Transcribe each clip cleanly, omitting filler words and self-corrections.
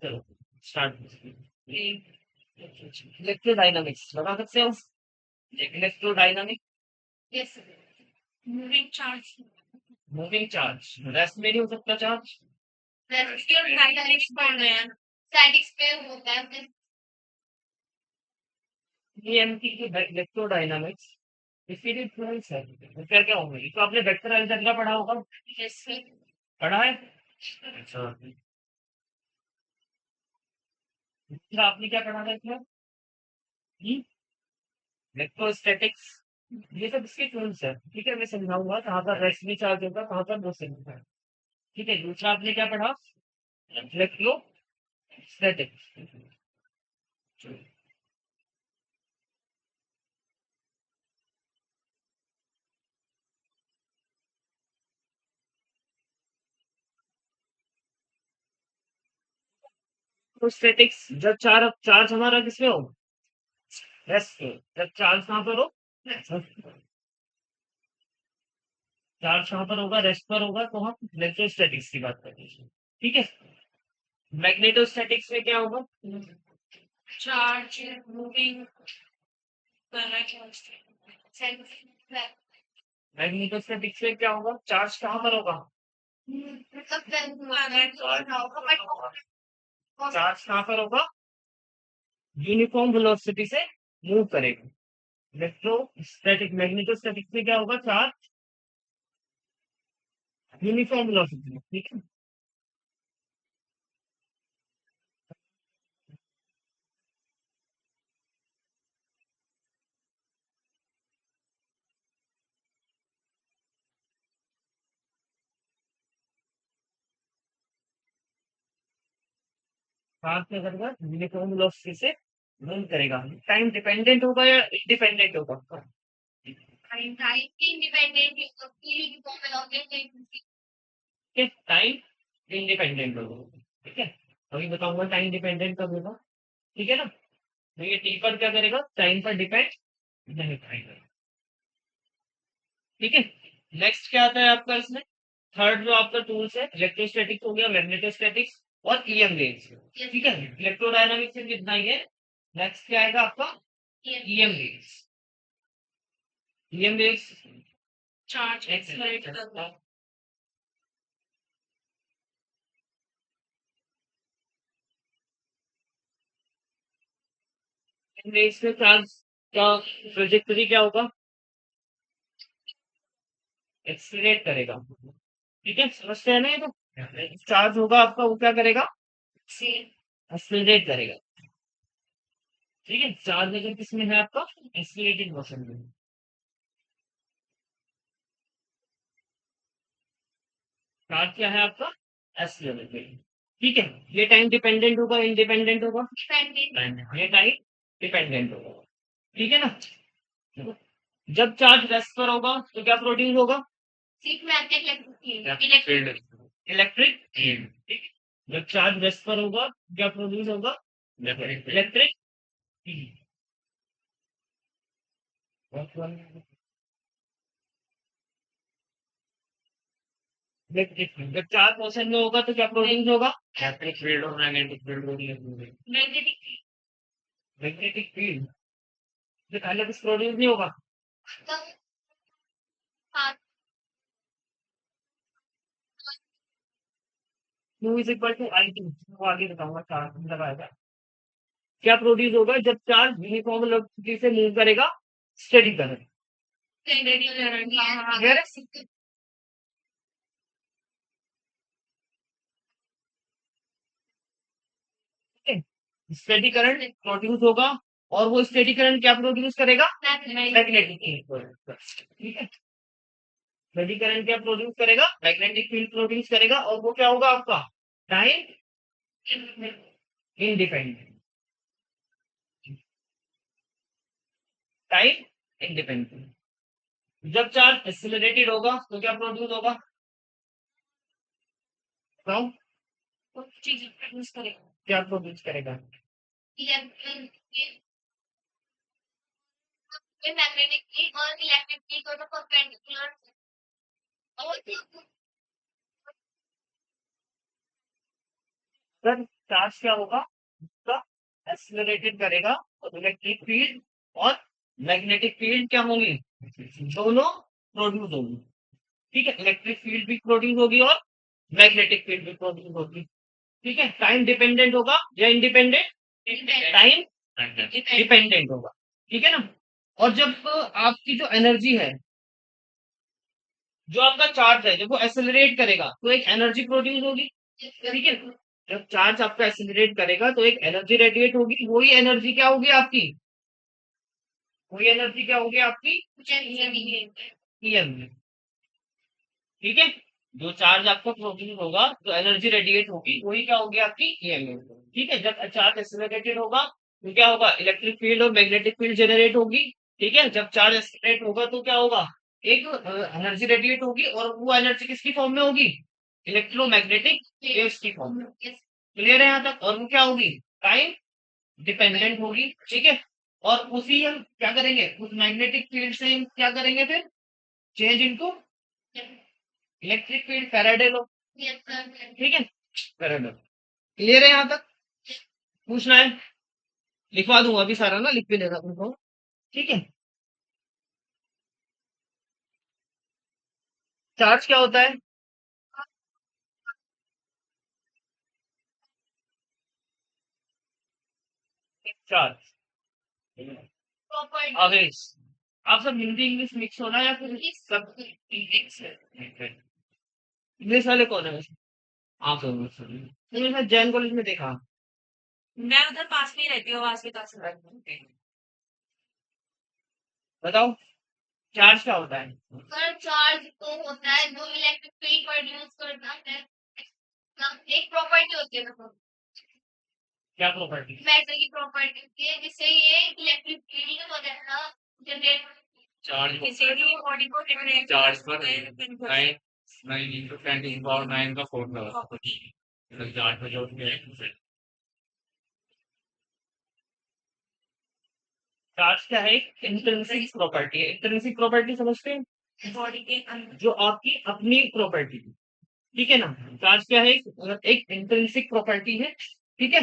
चलो start. Electrodynamics बता सकते हो? Electrodynamic Yes. Moving charge. Moving charge, rest में नहीं हो सकता चार्ज। स्टैटिक्स पढ़ रहे हैं। स्टैटिक्स पे होता है। ईएमटी की इलेक्ट्रोडायनामिक्स इसके फ्लुइड्स है, तो क्या क्या होंगे? ये तो आपने वेक्टर अलजेब्रा पढ़ा होगा। Yes. पढ़ा है? अच्छा, दूसरा आपने क्या पढ़ा था इसमें? इलेक्ट्रोस्टैटिक्स, ये सब इसके टूल्स है। ठीक है, मैं समझाऊंगा कहाँ पर रेस्ट में चार्ज होगा, कहाँ पर वो होगा। ठीक है, दूसरा आपने क्या पढ़ा? इलेक्ट्रोस्टैटिक्स। स्टैटिक्स, जब चार्ज हमारा किसमें हो? रेस्ट पे। जब चार्ज कहाँ पर हो? चार्ज कहाँ पर होगा? रेस्ट पर होगा, तो हम इलेक्ट्रोस्टैटिक्स की बात करते हैं। ठीक है, मैग्नेटोस्टैटिक्स में क्या होगा? चार्ज मूविंग कर रहा है। मैग्नेटोस्टैटिक्स में क्या होगा? चार्ज कहाँ पर होगा? चार्ज कहाँ पर होगा? यूनिफॉर्म वेलोसिटी से मूव करेगा। इलेक्ट्रोस्टैटिक मैग्नेटोस्टैटिक्स में क्या होगा? चार्ज यूनिफॉर्म वेलोसिटी में। ठीक है, चार्ज क्या करेगा? यूनिफॉर्म वेलोसिटी से मूव करेगा। टाइम डिपेंडेंट होगा या इंडिपेंडेंट होगा? टाइम इंडिपेंडेंट होगा। ठीक है, अभी बताऊंगा टाइम डिपेंडेंट कब होगा। ठीक है ना, तो ये टी पर क्या करेगा? टाइम पर डिपेंड नहीं करेगा। ठीक है, नेक्स्ट क्या आता है आपका इसमें? थर्ड जो आपका टूल्स है, इलेक्ट्रोस्टैटिक्स हो गया, मैग्नेटोस्टैटिक्स और ईएम वेव्स। ठीक है, इलेक्ट्रोडायनामिक्स से कितना ही है। नेक्स्ट क्या आएगा आपका? EM waves. EM waves charge accelerate करता है। वेव्स में चार्ज का ट्रेजेक्टरी क्या होगा? एक्सीलरेट करेगा। ठीक है, समझते हैं ना ये तो? चार्ज होगा आपका, वो क्या करेगा? एक्सीलरेट करेगा। ठीक है, चार्ज लेकर किसमें है आपका? एक्सीलरेटेड मोशन में। चार्ज क्या है आपका? एक्सीलरेटेड। ठीक है, ये टाइम डिपेंडेंट होगा इंडिपेंडेंट होगा? ये टाइम डिपेंडेंट होगा। ठीक है ना, जब चार्ज रेस्ट पर होगा तो क्या प्रोड्यूस होगा? Electric field. ठीक है, जब चार्ज रेस्ट पर होगा क्या प्रोड्यूस होगा? Electric field. इलेक्ट्रिक फील्ड जब चार्ज मोशन में होगा तो क्या प्रोड्यूस होगा? इलेक्ट्रिक फील्ड और मैग्नेटिक फील्ड। मैग्नेटिक फील्ड जो पहले कुछ प्रोड्यूस नहीं होगा। Q is equal to I t, वो आगे बताऊंगा चार्ज मतलब आएगा। क्या प्रोड्यूस होगा जब चार्ज यूनिफॉर्म वेलोसिटी से मूव करेगा? Steady current. Steady current produce होगा, और वो स्टेडी करंट क्या प्रोड्यूस करेगा? Magnetic field. ठीक है, स्टेडी करंट क्या प्रोड्यूस करेगा? मैग्नेटिक फील्ड प्रोड्यूस करेगा, और वो क्या होगा आपका? Time independent. Time independent. जब चार्ज एक्सिलरेटेड होगा तो क्या प्रोड्यूस होगा? बताओ, क्या प्रोड्यूस करेगा? मैग्नेटिक फील्ड और इलेक्ट्रिक फील्ड को तो परपेंडिकुलर और सर चार्ज क्या होगा, उसका एक्सेलरेटेड करेगा और इलेक्ट्रिक फील्ड और मैग्नेटिक फील्ड क्या होंगी, दोनों प्रोड्यूस होंगी। ठीक है, इलेक्ट्रिक फील्ड भी प्रोड्यूस होगी और मैग्नेटिक फील्ड भी प्रोड्यूस होगी। ठीक है, टाइम डिपेंडेंट होगा या इंडिपेंडेंट, टाइम डिपेंडेंट होगा। ठीक है ना। और जब आपकी जो एनर्जी है, जो आपका चार्ज है, जब वो एक्सेलरेट करेगा तो एक एनर्जी प्रोड्यूस होगी। ठीक है, जब चार्ज आपका एक्सेलरेट करेगा तो एक एनर्जी रेडिएट होगी, वही एनर्जी क्या होगी आपकी, वही एनर्जी क्या होगी आपकी, ईएम। ठीक है, जो चार्ज आपका प्रोड्यूस होगा, जो एनर्जी रेडिएट होगी, वही क्या होगी आपकी ईएमएफ। ठीक है, जब चार्ज एक्सेलरेटेड होगा तो क्या होगा, इलेक्ट्रिक फील्ड और मैग्नेटिक फील्ड जनरेट होगी। ठीक है, जब चार्ज एक्सेलरेट होगा तो क्या होगा, एक एनर्जी रेडिएट होगी और वो एनर्जी किसकी फॉर्म में होगी, इलेक्ट्रोमैग्नेटिक वेव्स की फॉर्म में। क्लियर है यहाँ तक। और वो क्या होगी, टाइम डिपेंडेंट होगी। ठीक है, और उसी हम क्या करेंगे, उस मैग्नेटिक फील्ड से हम क्या करेंगे फिर, change into electric field, Faraday law. ठीक है, फैराडे। क्लियर है यहाँ तक। पूछना है, लिखवा दूंगा अभी सारा ना, लिख भी देगा तुमको। ठीक है, चार्ज क्या होता है, चार्ज आवेश। आप सब हिंदी इंग्लिश मिक्स होना या फिर सब इंग्लिश है, इंग्लिश वाले कौन है वैसे, आप सब इंग्लिश वाले। मैंने शायद जैन कॉलेज में देखा। मैं उधर पास में ही रहती हूँ, आवाज के पास में। बताओ, चार्ज क्या होता है। सर चार्ज तो होता है जो इलेक्ट्रिक फील्ड प्रोड्यूस करता है ना, एक प्रॉपर्टी होती है ना, क्या प्रॉपर्टी, मैटर की प्रॉपर्टी होती है जिससे ये इलेक्ट्रिक फील्ड वगैरह जनरेट, चार्ज किसी भी बॉडी को जनरेट चार्ज पर 9 का फॉर्मूला चार्ज पर जो चार्ज क्या है, इंट्रिंसिक प्रॉपर्टी है। इंट्रिंसिक प्रॉपर्टी समझते हैं, बॉडी के अंदर। जो आपकी अपनी प्रॉपर्टी। ठीक है ना, चार्ज क्या है, एक इंट्रिंसिक प्रॉपर्टी है। ठीक है,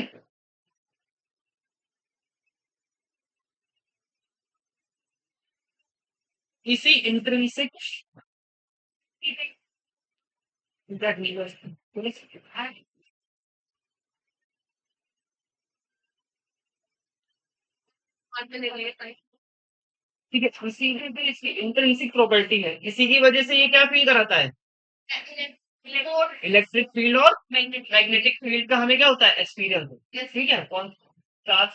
इसी इंट्रिंसिक ठीक है, इसी में इसकी इंट्रिंसिक प्रॉपर्टी है, इसी की वजह से ये क्या फील कराता है, इलेक्ट्रिक फील्ड और मैग्नेटिक फील्ड का हमें क्या होता है, एक्सपीरियंस होता है। ठीक है, कौन, चार्ज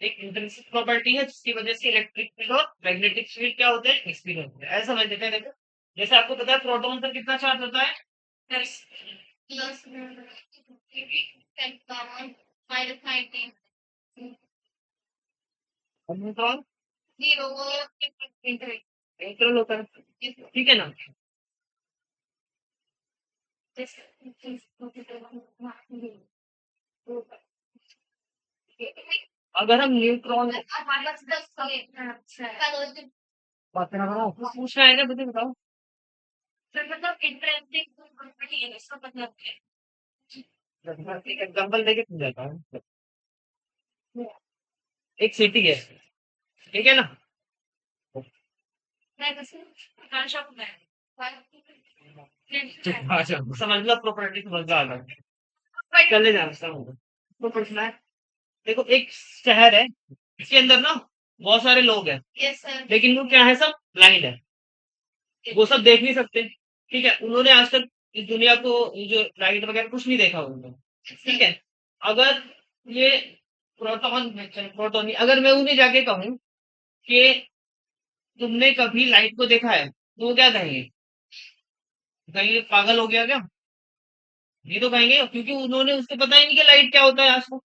एक इंट्रिंसिक प्रॉपर्टी है जिसकी वजह से इलेक्ट्रिक फील्ड और मैग्नेटिक फील्ड क्या होते हैं, एक्सपीरियंस होता है। ऐसा समझ लेते हैं। देखो, जैसे आपको पता है प्रोटॉन पर कितना चार्ज होता है, प्लस माइनस 19 और न्यूट्रॉन 0 वो न्यूट्रल होता है। ठीक है ना, अगर हम न्यूट्रॉन माइनस 10 बात करना बताओ, पूछना है ना, मुझे बताओ। मतलब इंटरेस्टिंग प्रॉपर्टी है, इसका मतलब है। एक एग्जाम्पल देके समझाता हूँ। एक सिटी है, ठीक है ना, मैं बस आकांक्षा को अच्छा समझ लो, प्रॉपर्टी समझ लो आगे, चले जाना समझ तो पूछना है। देखो, एक शहर है, इसके अंदर ना बहुत सारे लोग हैं, यस सर। लेकिन वो क्या है, सब ब्लाइंड है, वो सब देख नहीं सकते। ठीक है, उन्होंने आज तक इस दुनिया को, ये जो लाइट वगैरह कुछ नहीं देखा उन्होंने। ठीक है, अगर ये प्रोटॉन अगर मैं उन्हें जाके कहूँ कि तुमने कभी लाइट को देखा है, तो वो क्या कहेंगे, कहेंगे पागल हो गया क्या, ये तो कहेंगे, क्योंकि उन्होंने उसको पता ही नहीं कि लाइट क्या होता है आज तक।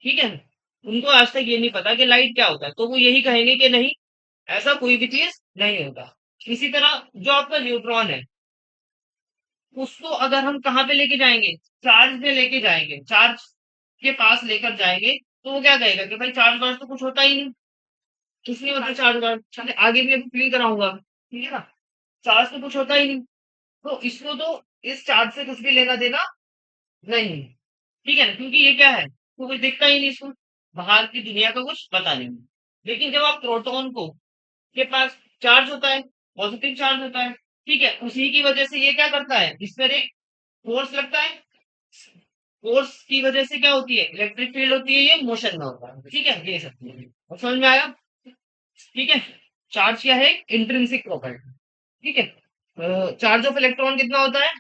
ठीक है, उनको आज तक ये नहीं पता कि लाइट क्या होता है, तो वो यही कहेंगे कि नहीं, ऐसा कोई भी चीज नहीं होता। इसी तरह जो आपका न्यूट्रॉन है, उसको अगर हम कहाँ पे लेके जाएंगे, चार्ज पे लेके जाएंगे, चार्ज के पास लेकर जाएंगे, तो वो क्या कहेगा कि भाई चार्ज वार्ज तो कुछ होता ही नहीं, कुछ नहीं होता चार्ज वार्ज, चलिए आगे भी अभी क्लियर कराऊंगा। ठीक है ना, चार्ज तो कुछ होता ही नहीं, तो इसको तो इस चार्ज से कुछ भी लेना देना नहीं। ठीक है ना, क्योंकि ये क्या है, तो कुछ दिखता ही नहीं इसको, बाहर की दुनिया का कुछ पता नहीं। लेकिन जब आप प्रोटॉन को के पास चार्ज होता है, पॉजिटिव चार्ज होता है, ठीक है, उसी की वजह से ये क्या करता है, इस पर एक फोर्स लगता है, फोर्स की वजह से क्या होती है, इलेक्ट्रिक फील्ड होती है, ये मोशन में होता है, ठीक है, ये सब चीजें और समझ में आया। ठीक है, चार्ज क्या है, इंट्रिंसिक प्रॉपर्टी। ठीक है, चार्ज ऑफ इलेक्ट्रॉन कितना होता है,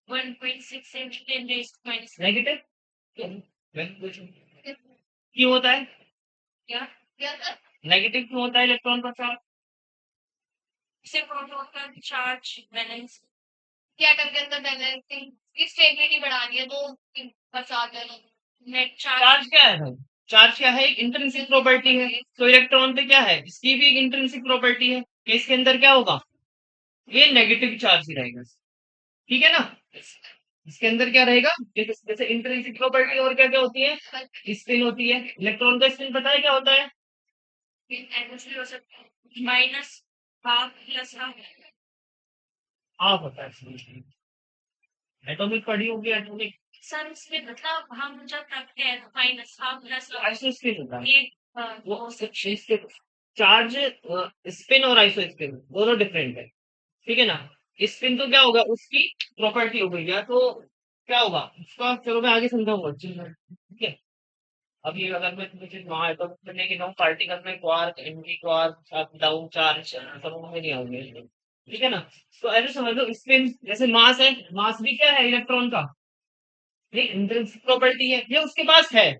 1.6 into 10 raised to minus negative, क्यों होता है, क्या था? नेगेटिव क्यों होता है इलेक्ट्रॉन का चार्ज, से प्रोटॉन का चार्ज बैलेंस क्या एटम के अंदर बैलेंसिंग की स्टेबिलिटी बढ़ानी है तो बचा देना नेट चार्ज चार्ज क्या है भाई, चार्ज क्या है, एक इंट्रिंसिक प्रॉपर्टी है, तो इलेक्ट्रॉन पे क्या है, इसकी भी एक इंट्रिंसिक प्रॉपर्टी है कि इसके अंदर क्या होगा, ये नेगेटिव चार्ज ही रहेगा, ठीक है ना, इसके अंदर क्या रहेगा, जैसे इंट्रिंसिक प्रॉपर्टी और क्या क्या होती है, स्पिन होती है, इलेक्ट्रॉन का स्पिन पता है क्या होता है, एटमॉस्फेयर हो सकता है minus half plus half half होता है, एटॉमिक पढ़ी होगी, एटॉमिक सर इसमें मतलब हम जब रखते हैं तो minus half plus iso spin होता है, ये वो इसके चार्ज, स्पिन और आइसो स्पिन दोनों डिफरेंट है, ठीक है ना, स्पिन तो क्या होगा, उसकी प्रॉपर्टी हो गई, या तो क्या होगा उसका, चलो मैं आगे समझाऊंगा, ठीक है, अभी अगर मैं मुझे वहां एटॉम करने की पार्टिकल में quark, anti quark, up down charge समझ में नहीं आऊंगे, ठीक है ना, तो ऐसे समझ लो, स्पिन जैसे मास है, मास भी क्या है इलेक्ट्रॉन का, ये इंट्रिंसिक प्रॉपर्टी है, ये उसके पास है,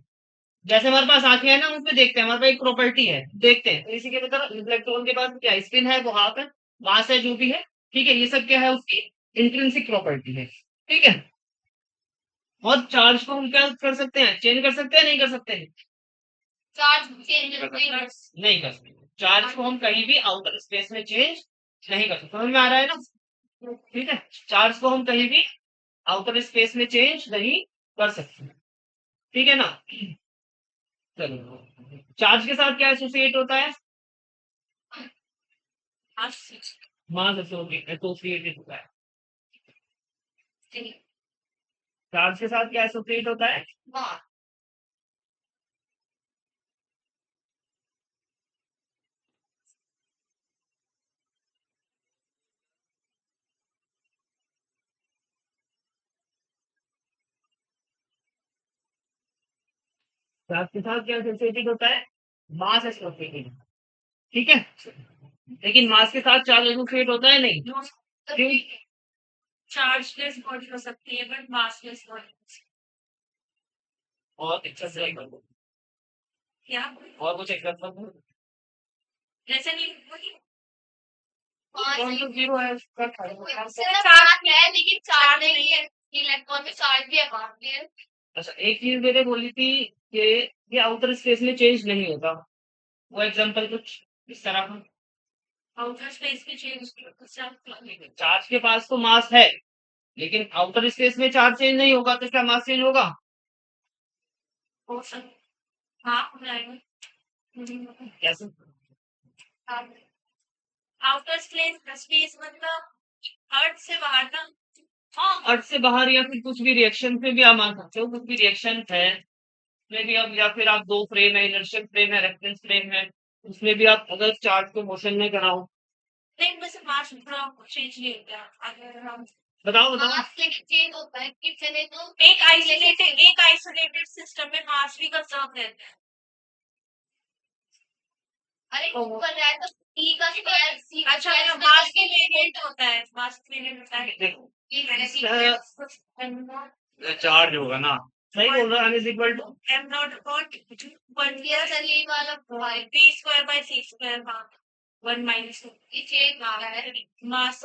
जैसे हमारे पास आंखें हैं ना, उसमें देखते हैं, हमारे पास एक प्रॉपर्टी है, देखते हैं, तो इसी के तरह इलेक्ट्रॉन के पास क्या स्पिन है, वो हाफ है, मास है, जो भी है, ठीक है, ये सब क्या है, उसकी इंट्रिंसिक प्रॉपर्टी है, ठीक है, और चार्ज को हम क्या कर सकते हैं, चेंज कर सकते हैं, नहीं कर सकते हैं, चार्ज चेंज नहीं कर सकते, चार्ज को हम कहीं भी आउटर स्पेस में चेंज नहीं कर सकते, समझ में आ रहा है ना, ठीक है, चार्ज को हम कहीं भी आउटर स्पेस में चेंज नहीं कर सकते, ठीक है ना, चलो, चार्ज के साथ क्या एसोसिएट होता है, मास एसोसिएटेड होता है, चार्ज के साथ क्या एसोसिएट होता है, चार्ज के साथ क्या एसोसिएटेड होता है, मास एसोसिएटेड, ठीक है, लेकिन मास के साथ चार्ज एसोसिएट होता है नहीं, क्यों, चार्जलेस बॉडी हो सकती है बट मासलेस बॉडी और एग्जांपल क्या और कुछ एग्जांपल, जैसे नहीं वही कौन सा जीरो है उसका चार्ज है लेकिन चार्ज नहीं है इलेक्ट्रॉन में चार्ज भी है बाहर भी है अच्छा, एक चीज मैंने बोली थी कि ये आउटर स्पेस में चेंज नहीं होता, वो एग्जांपल कुछ इस तरह का, आउटर स्पेस में चेंज चार्ज के पास तो मास है, लेकिन आउटर स्पेस में चार्ज चेंज नहीं होगा, तो क्या मास चेंज होगा, हो सकता हाँ हो जाएगा कैसे, आउटर स्पेस मतलब अर्थ से बाहर ना हाँ, अर्थ से बाहर, या फिर कुछ भी रिएक्शन पे भी आप मान सकते हो, कुछ भी रिएक्शन है उसमें भी अब, या फिर आप दो फ्रेम है, इनर्शियल फ्रेम है, रेफरेंस फ्रेम है, उसमें भी आप अगर चार्ज को मोशन में कराओ, लेकिन वैसे मास थोड़ा चेंज नहीं होता अगर हम बताओ बताओ, मास लेकिन चेंज होता है कि चले तो एक आइसोलेटेड सिस्टम में मास भी कंजर्व रहता है अरे ऊपर जाए तो टी का स्क्वायर सी अच्छा मास के वेरिएंट होता है मास के वेरिएंट होता है देखो ये मैंने चार्ज होगा ना, सही बोल रहा है, is equal to m not upon 1 दिया सर ये वाला b square by c square हाँ 1 minus 2 ये चेंज आ रहा है मास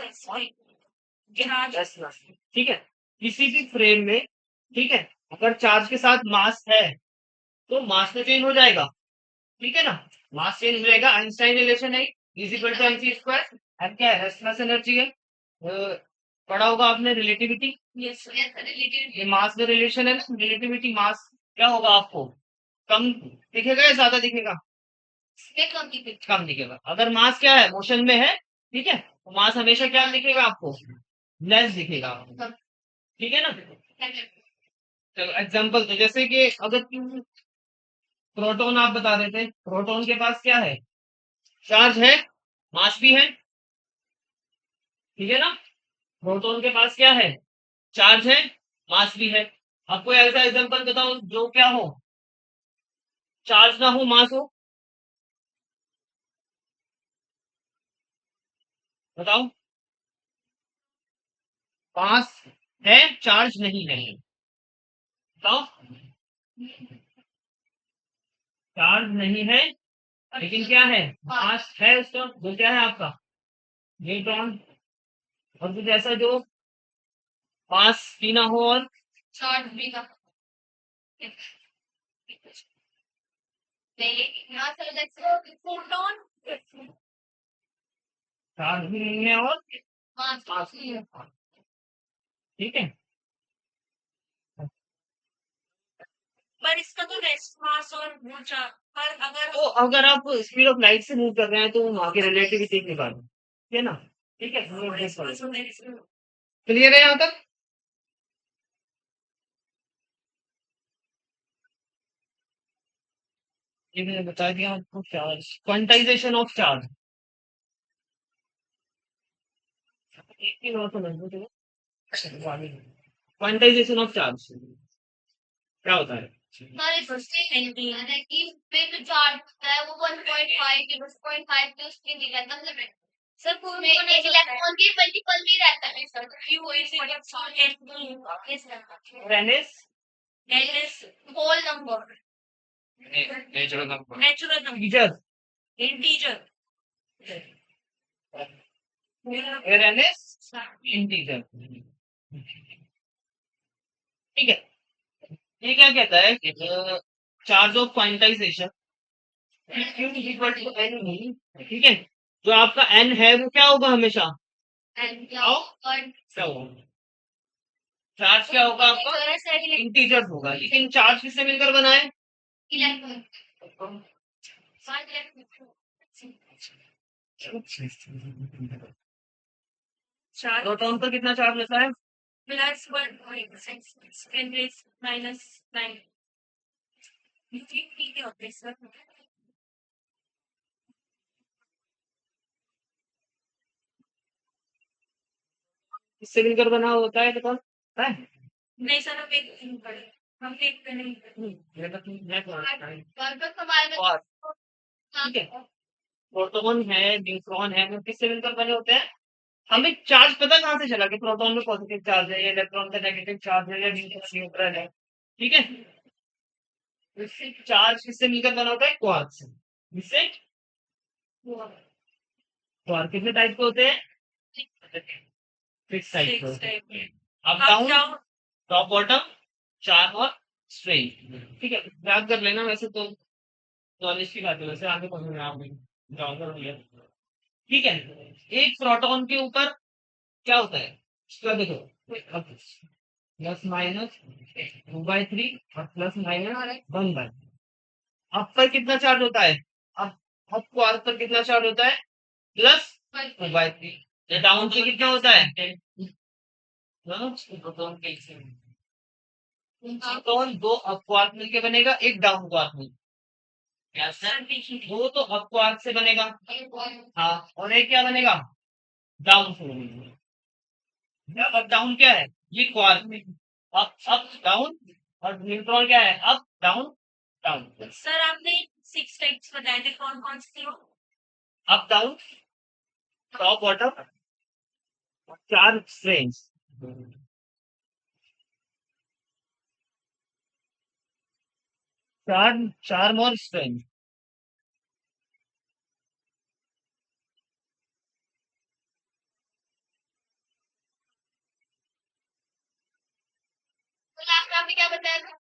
चार्ज ठीक है, किसी भी फ्रेम में, ठीक है, अगर चार्ज के साथ मास है तो मास तो चेंज हो जाएगा, ठीक है ना, मास चेंज हो जाएगा, आइंस्टाइन रिलेशन है, is equal to mc square, M क्या है, रेस्टलेस एनर्जी है, पढ़ा होगा आपने रिलेटिविटी, यस रिलेटेड ये मास का रिलेशन है ना, रिलेटिविटी, मास क्या होगा आपको, कम दिखेगा या ज्यादा दिखेगा, में कम की कम दिखेगा, अगर मास क्या है, मोशन में है, ठीक है, तो मास हमेशा क्या दिखेगा आपको, लेस दिखेगा आपको, ठीक है ना, चलो एग्जांपल तो जैसे कि अगर प्रोटॉन आप बता देते, प्रोटॉन के पास क्या है, चार्ज है, मास भी है, ठीक है ना। प्रोटॉन के पास क्या है, चार्ज है, मास भी है। आपको ऐसा एग्जांपल बताओ जो क्या हो, चार्ज ना हो, मास हो, बताओ। मास है, चार्ज नहीं है, बताओ। चार्ज नहीं है लेकिन क्या है, मास है उसका, जो क्या है आपका, न्यूट्रॉन। और कुछ ऐसा जो मास भी ना हो और चार्ज भी ना यहाँ चलो देखो फोटोन चार्ज भी नहीं है और मास मास भी है, ठीक है। पर इसका तो रेस्ट मास और वो पर अगर तो अगर आप स्पीड ऑफ लाइट से मूव कर रहे हैं तो वहां की रिलेटिविटी निकालो, ठीक है ना, ठीक है। क्लियर है यहाँ तक। ये मैंने बता दिया आपको, चार्ज, क्वांटाइजेशन ऑफ चार्ज, एक ही बात समझ लो चलो। क्वांटाइजेशन ऑफ चार्ज क्या होता है। हमारे फर्स्ट है कि पे जो चार्ज होता है वो 1.5 के 0.5 के उसके नहीं रहता मतलब सर पूरे एक इलेक्ट्रॉन के मल्टीपल भी रहता है सर क्यों इसे रेनेस एस whole number natural number natural number teacher integer रेनेस इंटीजर, ठीक है। ये क्या कहता है कि charge of quantization Q equal to N, ठीक है। जो आपका एन है वो क्या होगा हमेशा, क्या होगा, चार्ज क्या होगा आपका, इंटीजर होगा। लेकिन चार्ज किससे मिलकर बना है, प्रोटॉन पर कितना चार्ज होता है, प्लस 1 माइनस 9 होते हैं सर किससे मिलकर बना होता है प्रोटॉन, पता है? नहीं सर हम एक दिन पढ़े हम देखते नहीं ये तो मैं तो आता है। वर्बल हमारे में और हाँ ठीक है, प्रोटॉन है, न्यूट्रॉन है, वो किससे मिलकर बने होते हैं। हमें चार्ज पता कहाँ से चला कि प्रोटॉन में पॉजिटिव चार्ज है या इलेक्ट्रॉन का नेगेटिव चार्ज है या न्यूट्रॉन न्यूट्रल है, ठीक है। इससे चार्ज किससे मिलकर बना होता है, क्वार्क से। इससे क्वार्क कितने टाइप के होते हैं, फिक्स टाइप के होते हैं, अप डाउन, टॉप बॉटम, चार और स्ट्रेट, ठीक है। याद कर लेना, वैसे तो नॉलेज की बात है, वैसे आगे पढ़ूंगा आप जाऊंगा भैया, ठीक है। एक प्रोटॉन के ऊपर क्या होता है, इसका देखो, प्लस माइनस 2/3 और प्लस माइनस 1/, अप पर कितना चार्ज होता है, अप अप क्वार्क पर कितना चार्ज होता है, प्लस 2/3। डाउन पे कितना होता है, प्रोटॉन दो अप क्वार्क मिलके बनेगा, एक डाउन क्वार्क मिल, वो तो अप क्वार्क से बनेगा, हाँ, और एक क्या बनेगा, डाउन से बनेगा। अब डाउन क्या है, ये क्वार्क में अप अप डाउन, और न्यूट्रॉन क्या है, अप डाउन डाउन, सर आपने 6 टाइप्स बताए थे कौन कौन से थे वो अप डाउन, टॉप बॉटम, चार स्ट्रेंज, चार चार मोर स्ट्रेंज। तो लास्ट में आपने क्या बताया था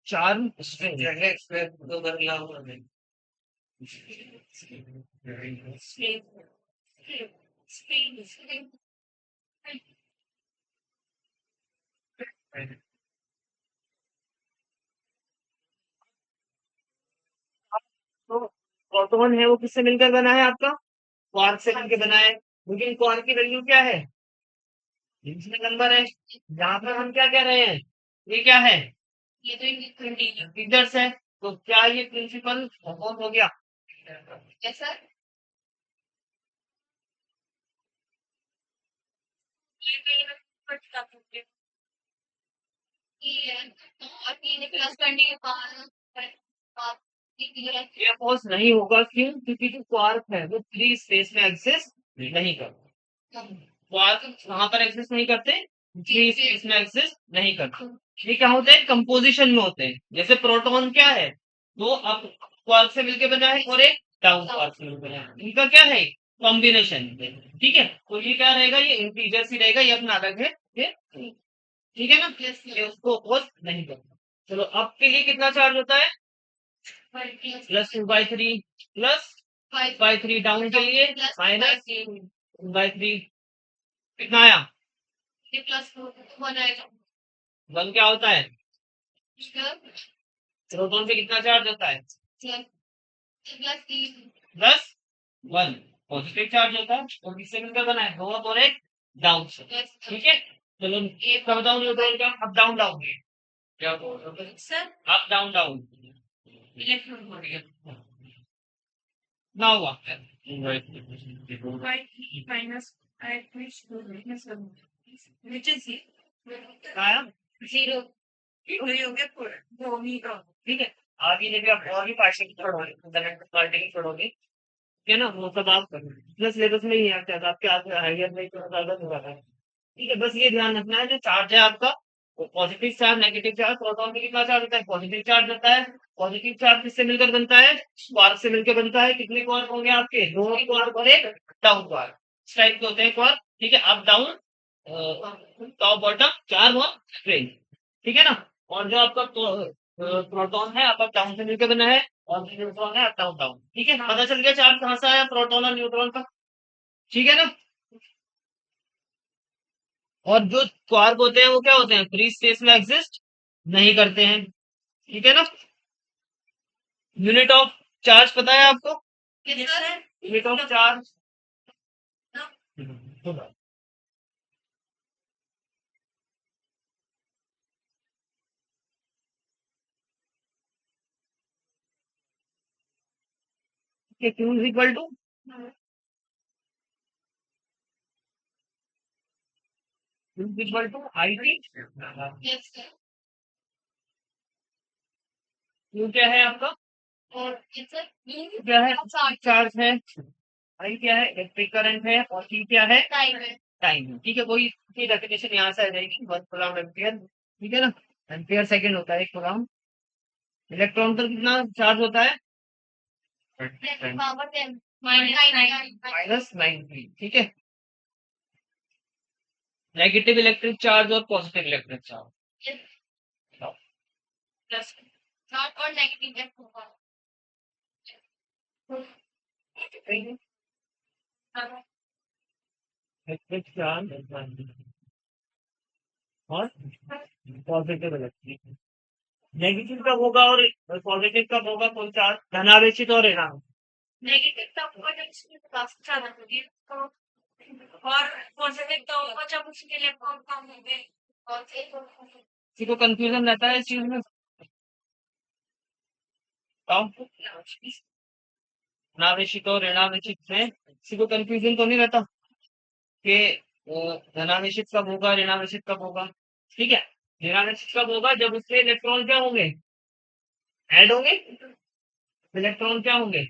चार स्ट्रेंज, तो प्रोटॉन है वो किससे मिलकर बना है आपका, क्वार्क से मिलकर बना है। लेकिन क्वार्क की वैल्यू क्या है, इसमें नंबर है, यहाँ पर हम क्या कह रहे हैं, ये क्या है? ये तो इंटीजर इंटीजर्स है, तो क्या ये प्रिंसिपल कंपाउंड हो गया? है सर। प्लस 20 के बाद ये अपोज नहीं होगा, क्यों? क्योंकि जो क्वार्क है वो फ्री स्पेस में एक्सिस्ट नहीं करता। क्वार्क कहाँ पर एक्सिस्ट नहीं करते? फ्री स्पेस में एक्सिस्ट नहीं करते। ये क्या होते हैं? कंपोजिशन में होते हैं। जैसे प्रोटॉन क्या है? दो अप क्वार्क से मिलकर बना है और एक डाउन क्वार्क से मिलकर बना है। इनका क्या है? कॉम्बिनेशन। ठीक है, तो ये क्या रहेगा? ये इंटीजर ही रहेगा, ये अपना अलग है। ये ठीक है ना? ये उसको अपोज नहीं करता। चलो, अब के लिए कितना चार्ज होता है? प्लस 2/3 प्लस 5/3, डाउन के लिए माइनस 2/3। कितना आया? प्लस 1 आएगा 1 क्या होता है? सर। प्रोटॉन पे कितना चार्ज होता है? प्लस 3 प्लस 1 पॉजिटिव चार्ज होता है, और किससे मिलकर बना है? दो अप और एक डाउन से। ठीक है, चलो एक का बताओ न्यूट्रॉन का। अप डाउन डाउन क्या बोल रहे हो? Sir. Up down down electron हो गया ना हुआ। माइनस which is आया? 0 हो गया पूरा ठीक है, आगे जब आप और भी पार्शियल छोड़ोगे छोड़ोगे, ठीक है ना, वो सब आप प्लस सिलेबस में ही आता है, आपके हाथ में हायर में थोड़ा ज्यादा हो रहा है। ठीक है, बस ये ध्यान रखना है, जो चार्ज है आपका वो positive charge negative charge. Proton में कितना चार्ज होता है? पॉजिटिव चार्ज होता है। पॉजिटिव चार्ज किससे मिलकर बनता है? क्वार्क से मिलकर बनता है। कितने क्वार्क होंगे आपके? दो क्वार्क और एक डाउन क्वार्क। इस टाइप के होते हैं क्वार्क। ठीक है, अप डाउन टॉप बॉटम, चार व स्ट्रेट। ठीक है ना, और जो आपका प्रोटॉन है अप डाउन से मिलकर बना है, और जो न्यूट्रॉन है अप डाउन डाउन। ठीक है, पता चल गया चार्ज कहाँ से आया प्रोटॉन और न्यूट्रॉन का? ठीक है ना। और जो क्वार्क होते हैं वो क्या होते हैं? फ्री स्पेस में एग्जिस्ट नहीं करते हैं। ठीक है ना। यूनिट ऑफ चार्ज पता है आपको? Unit of charge Q is equal to I T. Yes sir. Q क्या है आपका? और सर क्या है? चार्ज है। आई क्या है? इलेक्ट्रिक करंट है। और टी क्या है? टाइम है टाइम है। ठीक है, कोई की डेफिनेशन यहाँ से आ जाएगी, 1 कूलम्ब एम्पियर। ठीक है ना, एम्पियर सेकंड होता है 1 कूलम्ब। इलेक्ट्रॉन पर कितना चार्ज होता है? पावर 10 -9 -90। ठीक है, नेगेटिव इलेक्ट्रिक चार्ज और positive electric charge. Plus not और नेगेटिव होगा इलेक्ट्रिक चार्ज और पॉजिटिव इलेक्ट्रिक। नेगेटिव कब होगा और पॉजिटिव कब होगा? कोई चार्ज धनावेशित और ऋणावेशित। नेगेटिव तब होगा जब उसकी काफी ज्यादा होगी तो और पॉजिटिव तो होगा जब उसके इलेक्ट्रॉन कम होंगे और किसी को कंफ्यूजन रहता है इस चीज में? बताओ। धनावेशित और ऋणावेशित में किसी को कंफ्यूजन तो नहीं रहता कि धनावेशित कब होगा, ऋणावेशित कब होगा? ठीक है, ऋणावेशित कब होगा? जब उससे इलेक्ट्रॉन क्या होंगे? ऐड होंगे। इलेक्ट्रॉन क्या होंगे?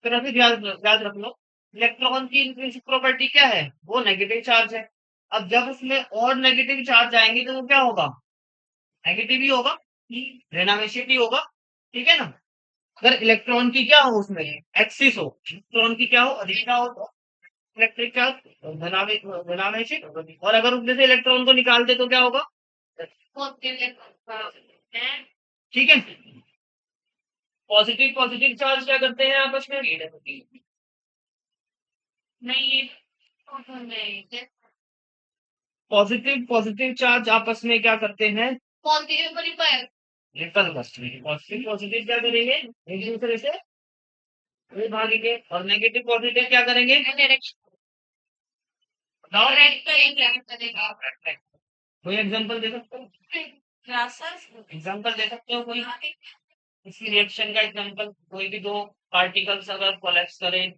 फिर अभी याद याद रख लो, इलेक्ट्रॉन की इंट्रिंसिक प्रॉपर्टी क्या है? वो नेगेटिव चार्ज है। अब जब उसमें और नेगेटिव चार्ज आएंगे तो वो क्या होगा? नेगेटिव ही होगा, ऋणावेशित ही होगा। ठीक है ना। अगर इलेक्ट्रॉन की क्या हो उसमें एक्सिस हो, इलेक्ट्रॉन की क्या हो? अधिकता हो तो इलेक्ट्रिक चार्ज धनावेशित। और अगर उसमें से इलेक्ट्रॉन को निकाल दे तो क्या होगा? ठीक है, पॉजिटिव पॉजिटिव चार्ज क्या करते हैं आपस में? नहीं पॉजिटिव पॉजिटिव चार्ज आपस में क्या करते हैं? पॉजिटिव पर रिपेयर रिपल करते हैं। पॉजिटिव पॉजिटिव क्या करेंगे? एक दूसरे से भागेंगे। और नेगेटिव पॉजिटिव क्या करेंगे? डायरेक्ट बताओ। करेंगे कोई एग्जांपल दे सकते हो? क्लासेस एग्जांपल दे सकते हो कोई इसी रिएक्शन का एग्जांपल? कोई भी दो पार्टिकल्स अगर कोलैप्स करें।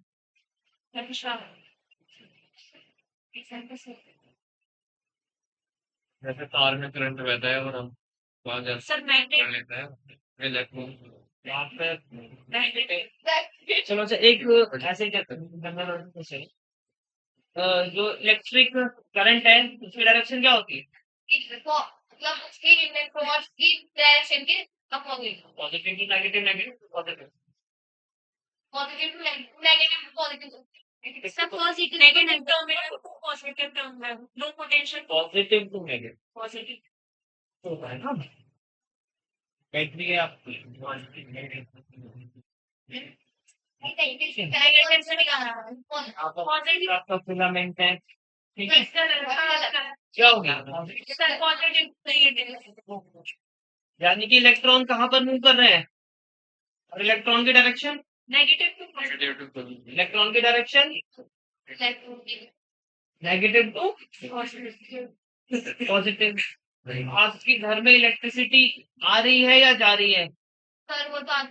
जैसे तार में करंट बहता है और हम वहाँ जा सर कर मैग्नेट लेते हैं इलेक्ट्रॉन वहाँ पे मैग्नेट चलो अच्छा एक ऐसे करते हैं जनरल क्वेश्चन। जो इलेक्ट्रिक करंट है उसकी डायरेक्शन क्या होती है? मतलब उसकी इलेक्ट्रॉन्स की डायरेक्शन के opposite positive to negative, negative to positive. Positive to negative to positive सब पॉजिटिव नेगेटिव टर्म में पॉजिटिव टर्म में low potential positive to negative positive तो है ना। बैटरी है आपकी पॉजिटिव नेगेटिव। नेगेटिव से निकालना है पॉजिटिव आपका फिलामेंट है, ठीक है। सर क्या हो गया? पॉजिटिव नेगेटिव यानी कि इलेक्ट्रॉन कहाँ पर मूव कर रहे हैं और इलेक्ट्रॉन की direction, negative to negative to positive electron की डायरेक्शन नेगेटिव टू पॉजिटिव। आपके घर में इलेक्ट्रिसिटी आ रही है या जा रही है? सर वो तो आ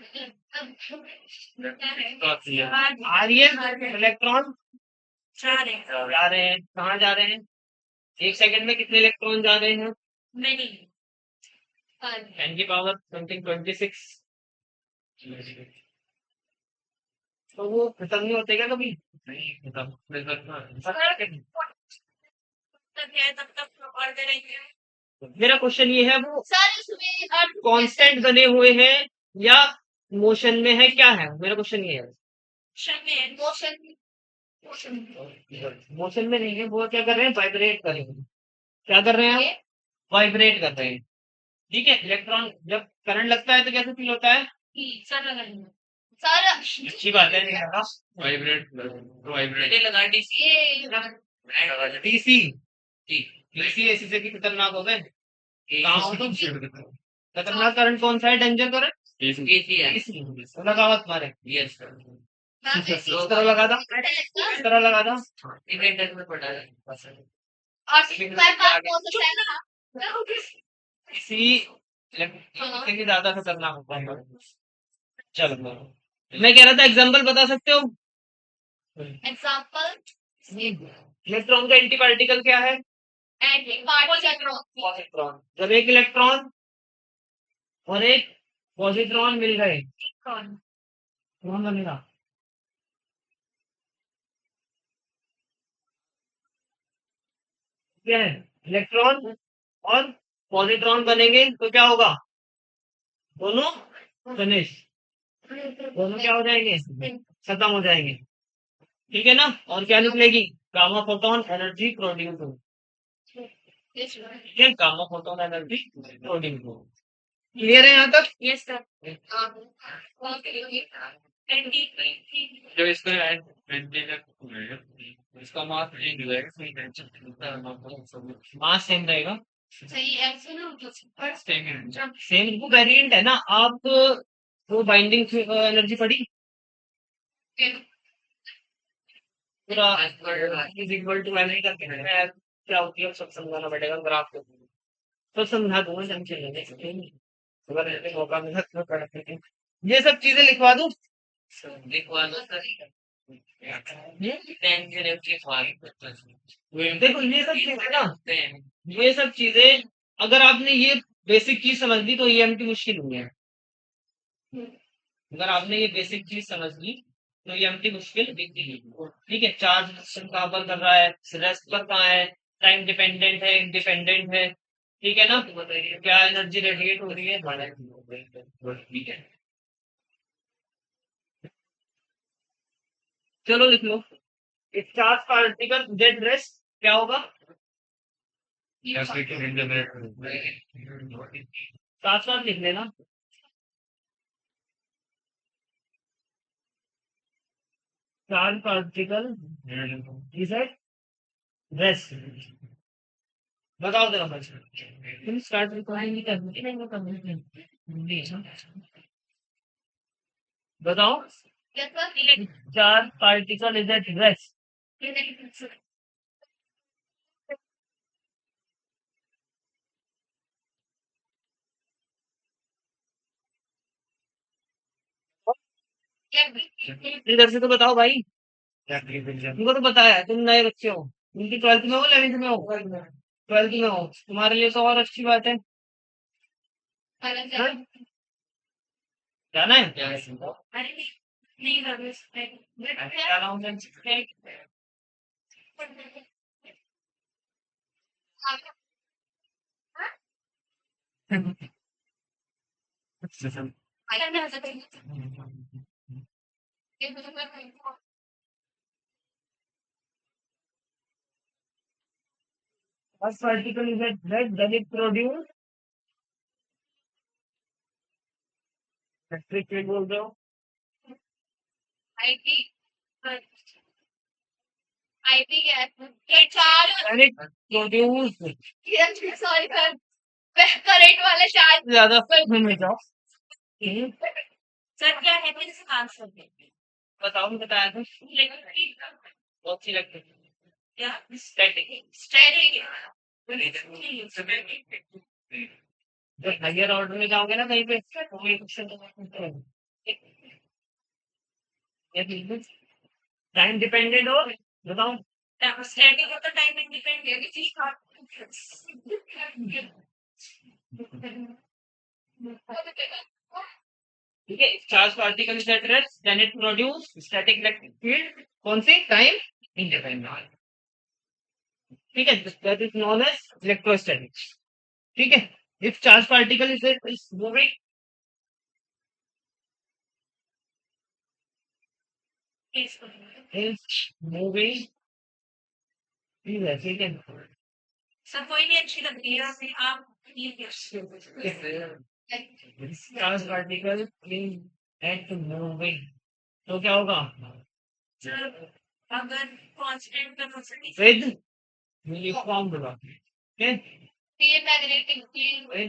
रही है। इलेक्ट्रॉन जा रहे हैं जा रहे हैं, कहाँ जा रहे हैं? एक सेकंड में कितने इलेक्ट्रॉन जा रहे हैं? मेनी 10 की पावर समथिंग 26। तो वो खत्म नहीं होते क्या कभी? नहीं खत्म नहीं करना तक है तब तक बढ़ते रहेंगे मेरा क्वेश्चन ये है वो सर इसमें अर्थ कांस्टेंट बने हुए हैं या मोशन में है, क्या है? मेरा क्वेश्चन ये है। मोशन में नहीं है, वो क्या कर रहे हैं? वाइब्रेट कर रहे हैं। क्या कर रहे हैं? वाइब्रेट कर रहे हैं, ठीक है। इलेक्ट्रॉन जब करंट लगता है तो कैसे फील होता है? सर अच्छी बात है, नहीं लगा। वाइब्रेट लगा डीसी डीसी डीसी एसी से भी खतरनाक हो गए। कहाँ हो तुम? खतरनाक करंट कौन सा है? डेंजर करंट डीसी तो लगा हुआ तुम्हारे। यस इस तरह लगा था, इस तरह लगा था। इसी इलेक्ट्रिक से ज्यादा खतरनाक होता है। चलो मैं कह रहा था एग्जांपल बता सकते हो? एग्जाम्पल इलेक्ट्रॉन का एंटी पार्टिकल क्या है? पॉजिट्रॉन। जब एक इलेक्ट्रॉन और एक पॉजिट्रॉन मिल गए कौन बनेगा? क्या है? इलेक्ट्रॉन और पॉजिट्रॉन बनेंगे तो क्या होगा? दोनों फिनिश, दोनों क्या हो जाएंगे? खत्म हो जाएंगे, ठीक है ना। और क्या निकलेगी? गामा फोटोन एनर्जी प्रोड्यूस हो, ठीक है। गामा फोटोन एनर्जी प्रोड्यूस हो। क्लियर है यहाँ तक? यस सर जो इसका इसका मास एक रहेगा मास सेम रहेगा, सही एब्सोल्यूट सेम वो वेरिएंट है ना। आप वो बाइंडिंग एनर्जी पढ़ी पूरा इज इक्वल टू एम करके है, क्या होती है सब समझाना पड़ेगा ग्राफ के थ्रू। तो समझा दूंगा, टेंशन लेने अगर ऐसे मौका मिला तो कर देंगे। ये सब चीजें लिखवा दूं? लिखवा दो देखो ये सब चीजें ना, ये सब चीजें अगर आपने ये बेसिक चीज समझ ली तो ईएमटी मुश्किल नहीं है। अगर आपने ये बेसिक चीज समझ ली तो ईएमटी मुश्किल दिखती नहीं, ठीक है। चार्ज सिस्टम कहाँ पर कर रहा है, रेस्ट पर कहाँ है, टाइम डिपेंडेंट है, इंडिपेंडेंट है, ठीक है ना। क्या एनर्जी रेडिएट हो रही है, ठीक है। चलो लिख लो, एक चार्ज पार्टिकल जेट रेस्ट क्या होगा? साथ साथ लिख लेना। Charge particle is at rest. बताओ जरा बच्चे, तुम स्टार्ट रिकॉर्डिंग नहीं करनी नहीं करनी बताओ। Charge particle is at rest, इधर से तो बताओ भाई, एग्रीकल्चर तुमको तो बताया है, तुम नए बच्चे हो, तुमकी 12th में हो 11th में हो, 12th में हो, तुम्हारे लिए तो और अच्छी बात है। हाँ? जाना है क्या? क्या नाम है? First article is that does it produce electric field बोल रहे हो? आईटी आईटी क्या है? ये चार Does it produce sorry sir, current वाला चार्ज ज्यादा में जाओ। सर क्या है मेरे आंसर दे बताओ, मैं बताया था बहुत सी लगती है। क्या स्टैटिक। स्टैटिक जब हायर ऑर्डर में जाओगे ना कहीं पे तो ये क्वेश्चन टाइम डिपेंडेंट हो, बताओ। स्टैटिक होता टाइम इंडिपेंडेंट है चीज ठीक है, charge particle is at rest then it produce static electric field, कौन सी? Time independent. ठीक है, that is known as electrostatics. ठीक है, if charge particle is moving is moving, ठीक है, ठीक है। सब कोई नहीं अच्छी लगती है आप charge particle is at moving, तो क्या होगा? सर अगर constant velocity with uniform velocity. ठीक ये मैग्नेटिक फील्ड है,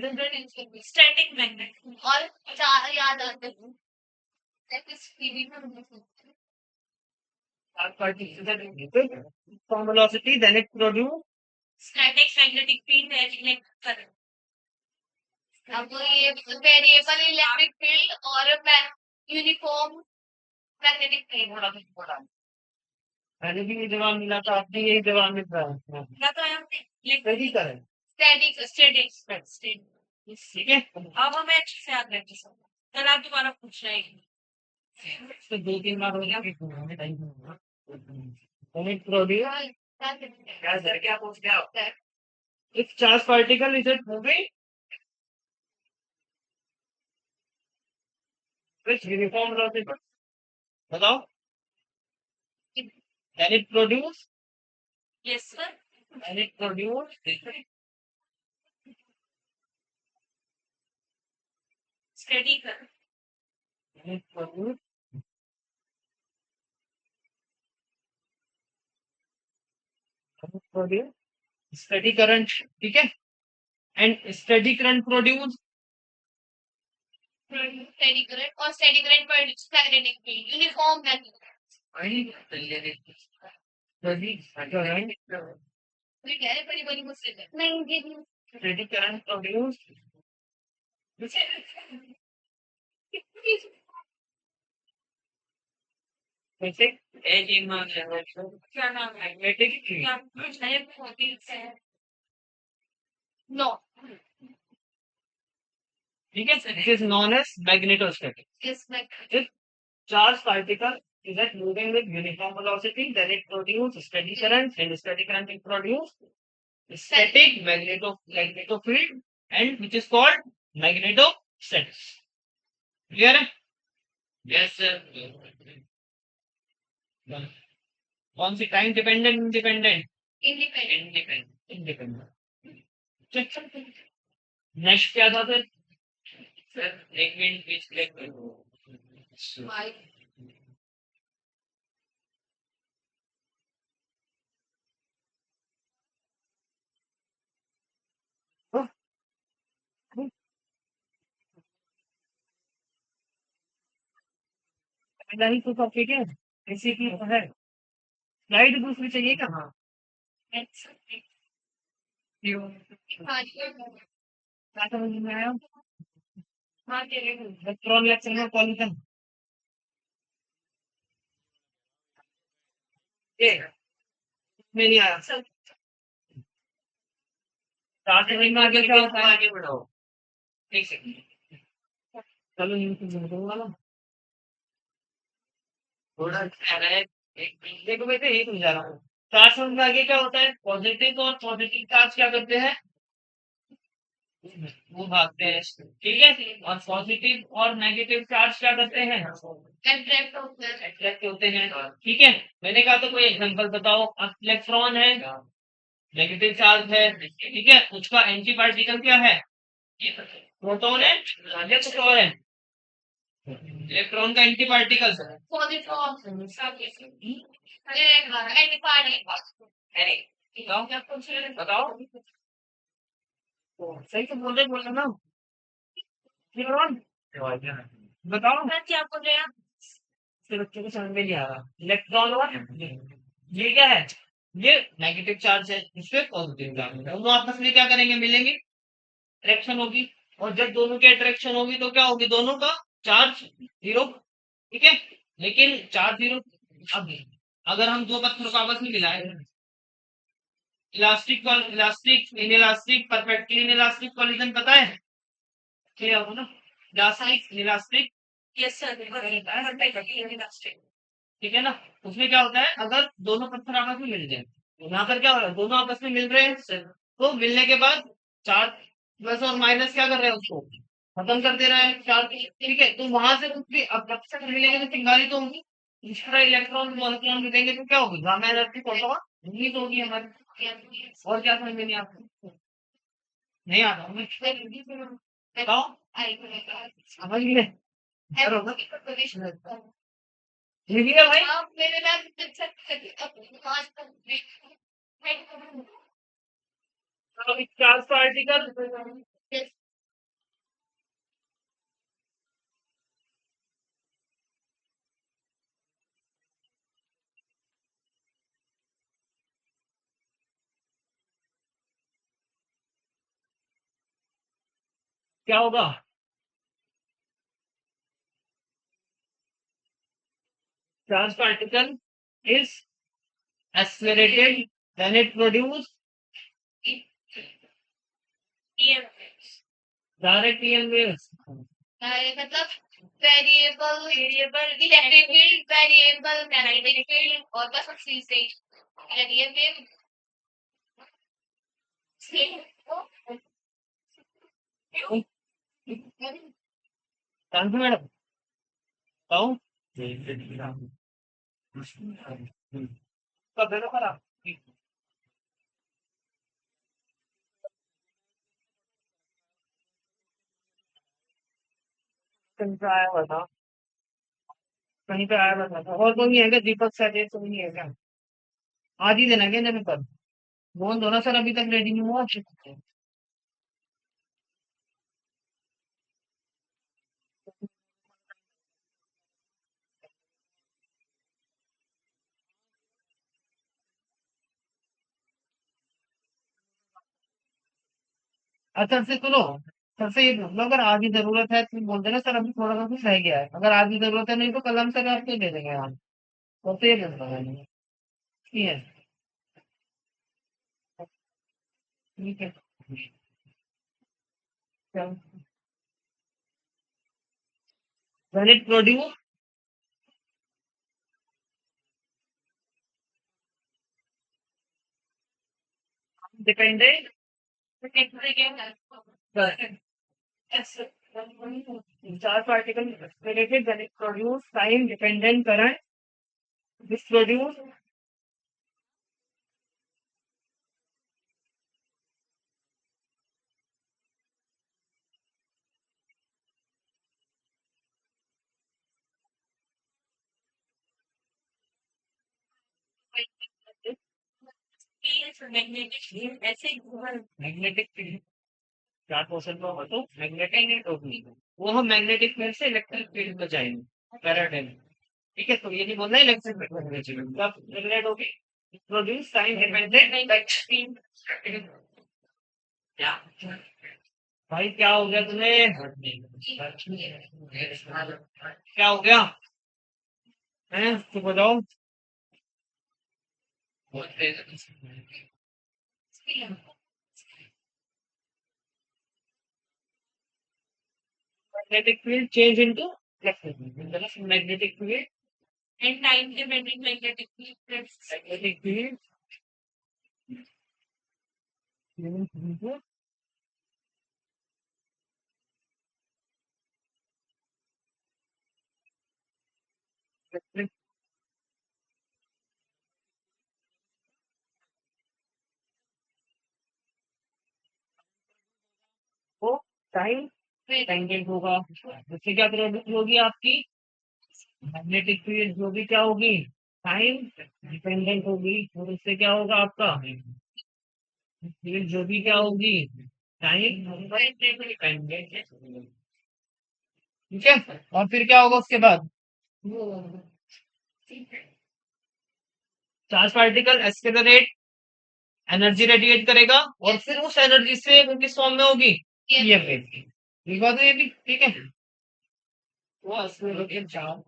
स्टैटिक मैग्नेट और याद आते हैं that is feeling charge particle that is with uniform velocity then it produce static magnetic field है इलेक्ट्रिक करंट। अब ये वेरिएबल इलेक्ट्रिक फील्ड और यूनिफॉर्म मैग्नेटिक फील्ड थोड़ा मैंने भी ये जवाब मिला था, आपने यही जवाब मिल रहा है। ना तो हमने सही करें, स्टैटिक स्टैटिक स्टैटिक ठीक है। अब हमें अच्छे से याद रखते सब कल आप दोबारा पूछ रहे हैं तो 2-3 बार हो गया कि हमें टाइम होगा। It produce क्या सर, क्या पूछ रहे हो? If charge particle is it moving with uniform velocity, बताओ। Then it produce yes sir then it produce study कर then it produce steady current, ठीक है। And steady current produce steady current और steady current produce magnetic field uniform magnetic steady current ये कह रहे बड़ी बड़ी मुझसे नहीं जी steady current produce कैसे? क्या नाम है Magnetic field, क्या कुछ नए होती है नो ठीक है। This is known as magnetostatic. Yes मैं If charge particle is at moving with uniform velocity, then it produces steady current, and steady current it produce static magneto field, and which is called magnetostatics. Clear है? Yes sir कौन सी? Time dependent independent? Independent independent. Next क्या था फिर? Sir एक minute बीच click करो वाई पहला ही तो टॉपिक है, इसी की है। स्लाइड दूसरी चाहिए क्या? हाँ, क्या समझ में आया? हाँ तेरे इलेक्ट्रॉन या सिग्नल पॉल्यूशन ये में नहीं आया। चार्ज में आगे क्या होता है? आगे बढ़ाओ। एक सेकंड। चलो यूं तो समझूंगा ना। थोड़ा देखो मैं तो यही समझा रहा हूँ। चार्ज में आगे क्या होता है? पॉजिटिव, और पॉजिटिव चार्ज क्या करते हैं? वो भागते हैं, ठीक है। और पॉजिटिव और नेगेटिव चार्ज क्या करते हैं? अट्रैक्ट होते हैं, ठीक है। मैंने कहा तो कोई एग्जांपल बताओ। इलेक्ट्रॉन है, नेगेटिव चार्ज है, ठीक है, उसका एंटी पार्टिकल क्या है? प्रोटॉन है या कुछ और है? इलेक्ट्रॉन का एंटी पार्टिकल बताओ। सही तो बोल रहे ना। इलेक्ट्रॉन बताओ। क्या बोल रहे हैं आप? इसके बच्चों को समझ में नहीं आ रहा। इलेक्ट्रॉन और ये क्या है? ये नेगेटिव चार्ज है, इसमें पॉजिटिव चार्ज है। दोनों आपस में क्या करेंगे? मिलेंगे, अट्रैक्शन होगी। और जब दोनों की अट्रैक्शन होगी तो क्या होगी? दोनों का चार्ज जीरो, ठीक है। लेकिन चार्ज जीरो, अब अगर हम दो पत्थरों को आपस में मिलाए, elastic elastic inelastic perfectly inelastic collision पता है? क्लियर हो ना? इलास्टिक इलास्टिक, यस सर, ठीक है ना। उसमें क्या होता है? अगर दोनों पत्थर आपस में मिल जाए, यहाँ पर क्या हो रहा है? दोनों आपस में मिल रहे हैं, तो मिलने के बाद चार्ज प्लस और माइनस क्या कर रहे हैं? उसको खत्म कर दे रहा है चार्ज, ठीक है। तो वहां से कुछ भी अब जब तक मिलेंगे तो चिंगारी तो होगी। इस तरह इलेक्ट्रॉन मॉलिक्यूल मिलेंगे तो क्या होगी? गामा एनर्जी रिलीज होगी हमारी। और क्या समझ में नहीं आता? नहीं आता हमें। बताओ। समझ गए? ठीक है भाई। आप मेरे नाम चलो इस चार्ज पार्टिकल क्या होगा? Charge particle is accelerated, then it produce direct EM waves. मतलब variable electric field, variable magnetic field, और बस अब चीजें ये वेव थैंक यू मैडम। बताओ कब देखो खराब कहीं पे आया हुआ था, कहीं पे आया हुआ था। और कोई नहीं है क्या? दीपक सैटेज कोई नहीं है क्या? आज ही देना क्या इन्हें पेपर? बोल दो ना सर, अभी तक रेडी नहीं हुआ। अच्छा से सुनो, सर से ये पूछ लो, अगर आज ही जरूरत है तो बोल देना सर, अभी थोड़ा सा कुछ रह गया है। अगर आज ही जरूरत है, नहीं तो कल हम सर आपको दे देंगे हम। तो ये बोल दो मैंने। ठीक है, ठीक है। When it produce dependent charge particle related, when it produce time dependent current, which produce magnetic field. चार परसेंट में हो तो मैग्नेटिक होगी, वो हम मैग्नेटिक फील्ड से इलेक्ट्रिक फील्ड में जाएंगे, पैराडाइम। ठीक है, तो ये नहीं बोलना इलेक्ट्रिक फील्ड कब जनरेट होगी? Produce time dependent. क्या भाई, क्या हो गया तुम्हें? क्या हो गया है? तो बताओ। Magnetic field change into electric magnetic field and time dependent magnetic field that's magnetic field वो टाइम डिपेंडेंट होगा, उससे क्या प्रोड्यूस होगी आपकी मैग्नेटिक फील्ड जो भी क्या होगी टाइम डिपेंडेंट होगी, और उससे क्या होगा आपका फील्ड जो भी क्या होगी टाइम डिपेंडेंट। ठीक है, और फिर क्या होगा उसके बाद charge particle accelerate energy radiate करेगा, और फिर उस एनर्जी से किस फॉर्म में होगी ये वेव की। ठीक बात है ये भी, ठीक है। वो एक्सेलरेट चार्ज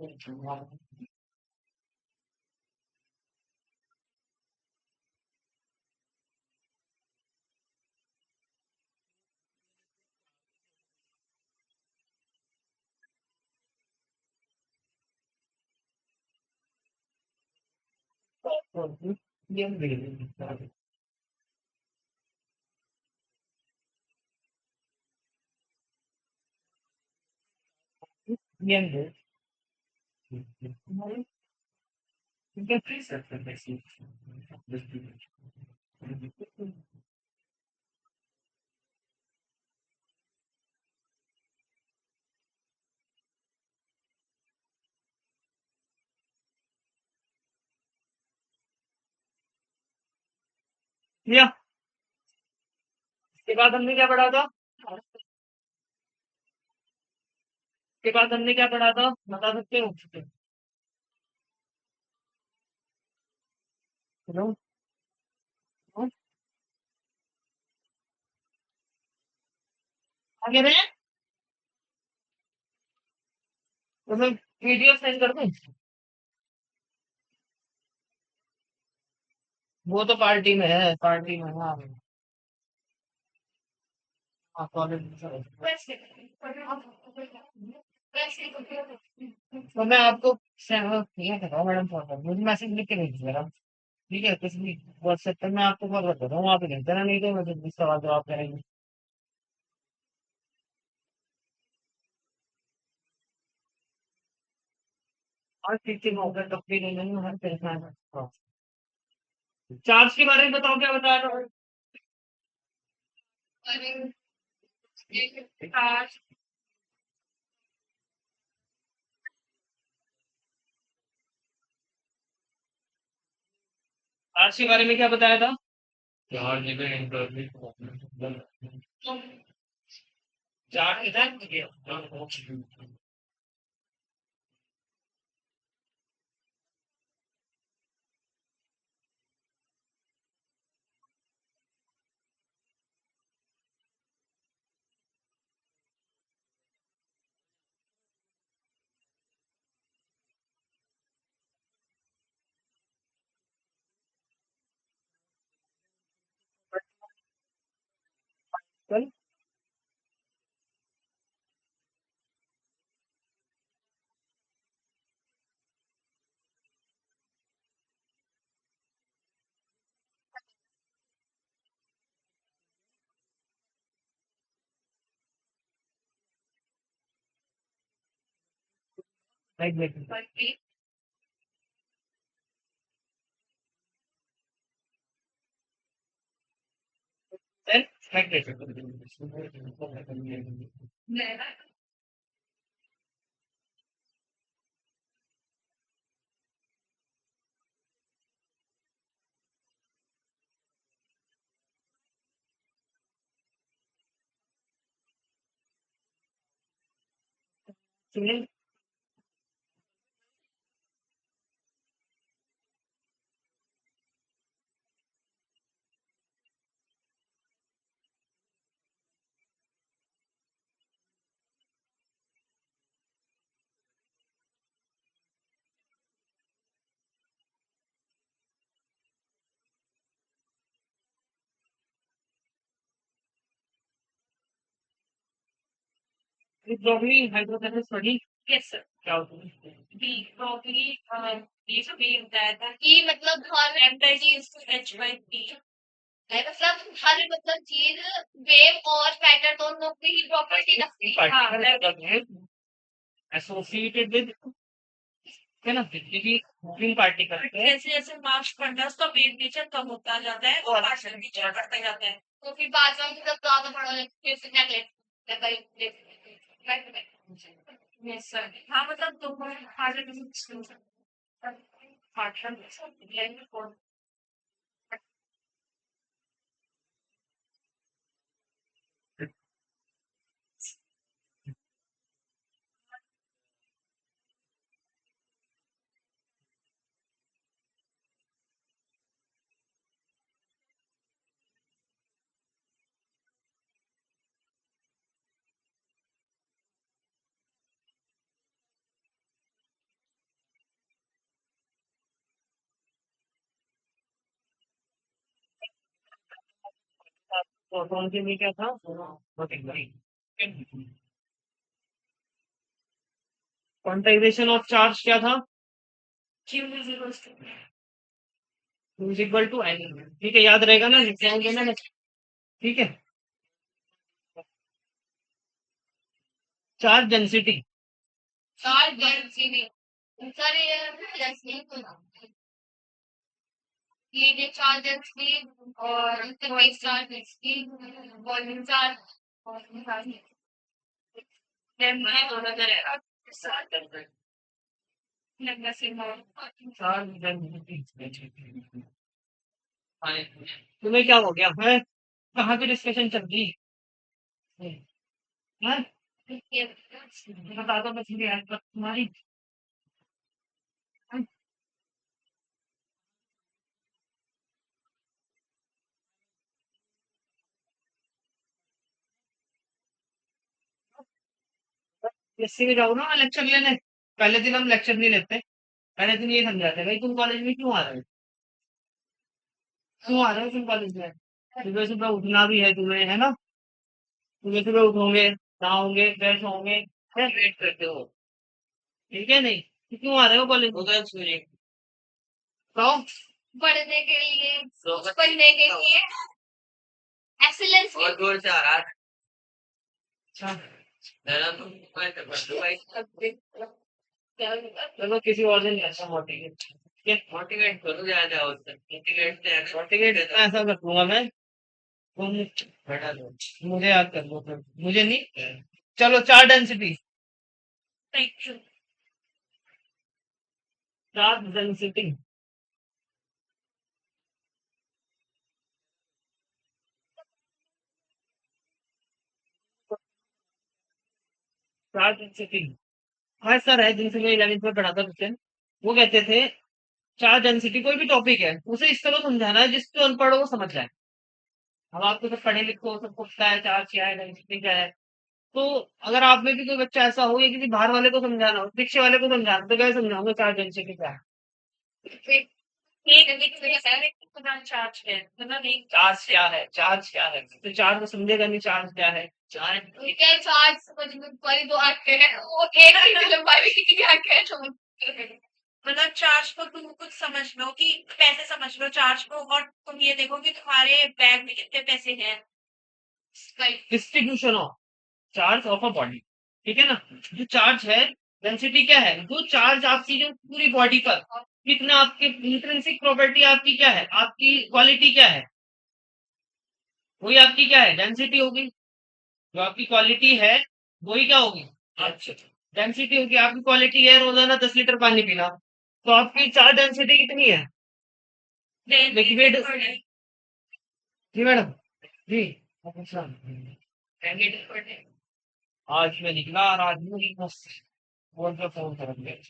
ये वेव ये वेव ठीक है। या इसके बाद हमने क्या पढ़ा था, इसके बाद हमने क्या पढ़ा था बता सकते हो? हेलो, आगे रहे, तो मैं पीडीएफ सेंड कर दूं? वो तो पार्टी में है, पार्टी में है। हाँ हाँ, कॉलेज में। तो मैं आपको ये कर रहा हूँ मैडम, फोन कर मुझे मैसेज लिख के भेज दीजिएगा, ठीक है? कुछ भी व्हाट्सएप पर मैं आपको कॉल कर देता हूँ, वहाँ पे भेज देना, नहीं तो मैं जब सवाल जवाब करेंगे। और टीचिंग होगा तब भी नहीं हर परेशान है। चार्ज के बारे में बताओ, क्या बताया था? चार्ज के बारे में क्या बताया था? चार्ज में इंटरनेट चार्ज इधर कल मैग्नेटिक then मैग्नेटिक सुनिए, प्रॉब्लम हाइड्रोथैलेमस बड़ी यस सर। क्या होती है? बी प्रॉपर्टी ये जो बी बताया था कि मतलब हर employ is to h by b मतलब हर मतलब चीज वेव और पैटर्न दोनों की ही प्रॉपर्टी रखती है। हाँ पार्टिकल एसोसिएटेड विद है ना क्योंकि मूविंग पार्टिकल है जैसे जैसे मास बढ़ता है उसका वेव नेचर कम होता जाता है और पार्शियल नेचर बढ़ता जाता है तो फिर बाद में मतलब ज्यादा बड़ा फिर से यस सर। हाँ मतलब दोनों पार्शियल पार्शियल प्रोटॉन के लिए क्या था क्वांटाइजेशन ऑफ चार्ज क्या था Q is equals to equal to N ठीक है याद रहेगा ना ध्यान देना ठीक है charge density charge density sir ये डेंसिटी ये चार्ज डेंसिटी और interface charge density volume charge और देन मैं दोनों करेगा लंबा सिंबल चार्ज डेंसिटी तुम्हें क्या हो गया है कहाँ की डिस्कशन चल रही है बता दो बस मेरी हेल्प तुम्हारी इससे भी जाओ ना लेक्चर लेने पहले दिन हम लेक्चर नहीं लेते पहले दिन ये समझाते भाई तुम कॉलेज में क्यों आ रहे हो क्यों आ रहे हो तुम कॉलेज में सुबह सुबह उठना भी है तुम्हें है ना सुबह सुबह उठोगे नहाओगे फ्रेश होंगे फिर वेट करते हो ठीक है नहीं तो क्यों आ रहे हो कॉलेज में बताओ पढ़ने के लिए पढ़ने के लिए एक्सीलेंस और जोर से आ रहा है अच्छा जरा तुम भाई चलो किसी और दिन ऐसा मोटिवेट ठीक है मोटिवेट करो ज्यादा होता है मोटिवेट से मोटिवेट ऐसा कर दूंगा मैं तुम बढ़ा दो मुझे याद कर लो फिर मुझे नहीं चलो चार डेंसिटी थैंक यू चार डेंसिटी चार डेंसिटी हाँ सर है जिनसे मैं 11th में पढ़ा था क्वेश्चन वो कहते थे चार डेंसिटी कोई भी टॉपिक है उसे इस तरह समझाना है जिससे अनपढ़ हो वो समझ जाए अब आपको सब पढ़े लिखे हो सबको पता है चार्ज क्या है डेंसिटी क्या है तो अगर आप में भी कोई बच्चा ऐसा हो या किसी बाहर वाले को समझाना हो पीछे वाले को समझाना तो क्या समझाऊंगा चार्ज डेंसिटी क्या है चार्ज है मतलब एक चार्ज क्या है चार्ज क्या है तो चार्ज को समझेगा नहीं चार्ज क्या है चार्ज क्या चार्ज समझ में परी दो आंखें हैं वो एक ही लंबाई की आंखें हैं तो मतलब चार्ज को तुम कुछ समझ लो कि पैसे समझ लो चार्ज को और तुम ये देखो कि तुम्हारे बैग में कितने पैसे हैं distribution of charge of a body ठीक है ना जो चार्ज है डेंसिटी क्या है जो चार्ज आपकी जो पूरी बॉडी पर कितना आपके इंट्रिंसिक प्रॉपर्टी आपकी क्या है आपकी क्वालिटी क्या है वही आपकी क्या है डेंसिटी होगी जो आपकी क्वालिटी है वही क्या होगी अच्छा डेंसिटी होगी आपकी क्वालिटी है रोजाना 10 लीटर पानी पीना तो आपकी चार्ज डेंसिटी कितनी है लिक्विड जी मैडम जी अच्छा 10 लीटर पर डे आज मैं निकला और आज नहीं बस फोन पे फोन करेंगे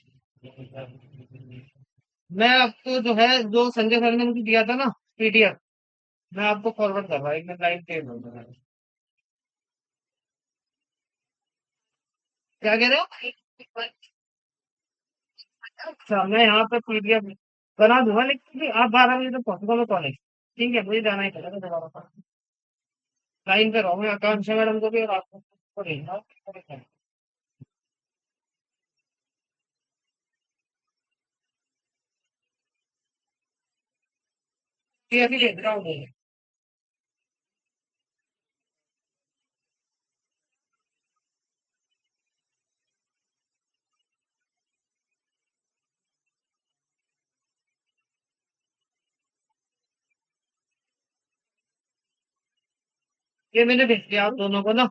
मैं आपको जो है जो संजय सर ने मुझे दिया था ना पीडीएफ मैं आपको फॉरवर्ड कर रहा हूँ एक मिनट लाइव टेप क्या कह रहे हो अच्छा मैं यहाँ पे पीडीएफ बना दूंगा लेकिन आप 12 बजे तक पहुंचूंगा मैं कॉलेज ठीक है मुझे जाना ही पड़ेगा दोबारा लाइन पे रहो मैं आकांक्षा मैडम को भी और आपको भेजना ये अभी भेज रहा हूँ। ये मैंने भेज दिया आप दोनों को ना,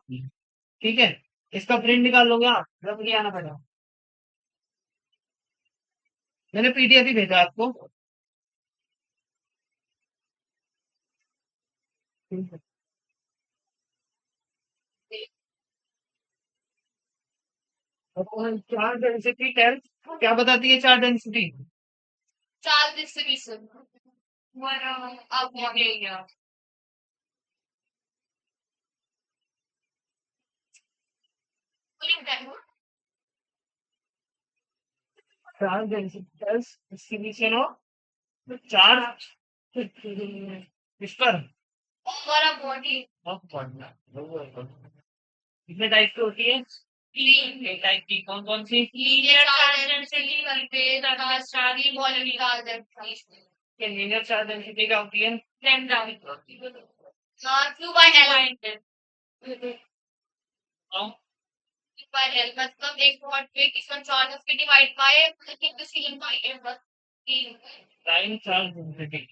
ठीक है। इसका प्रिंट निकाल लोगे आप, जब नहीं आना पड़ेगा। मैंने पीडीएफ ही भेजा आपको। ठीक है। और चार्ज डेंसिटी टेस्ट क्या बताती है चार्ज डेंसिटी? चार्ज डिस्ट्रीब्यूशन अब हो गया। Charge density test distribution of charge इस पर हमारा बॉडी ऑफ पढ़ना। कितने टाइप की होती है? एक टाइप की कौन कौन सी? लीनियर चार्ज डेंसिटी करके तथा स्टारली वॉल्यूम निकाल देते हैं। लीनियर चार्ज डेंसिटी क्या होती है? Lambda Q by L Q by L मतलब एक पॉइंट पे किसका चार्ज उसके डिवाइड बाय एक डिसीजन बाय एल बस टाइम चार्ज डेंसिटी।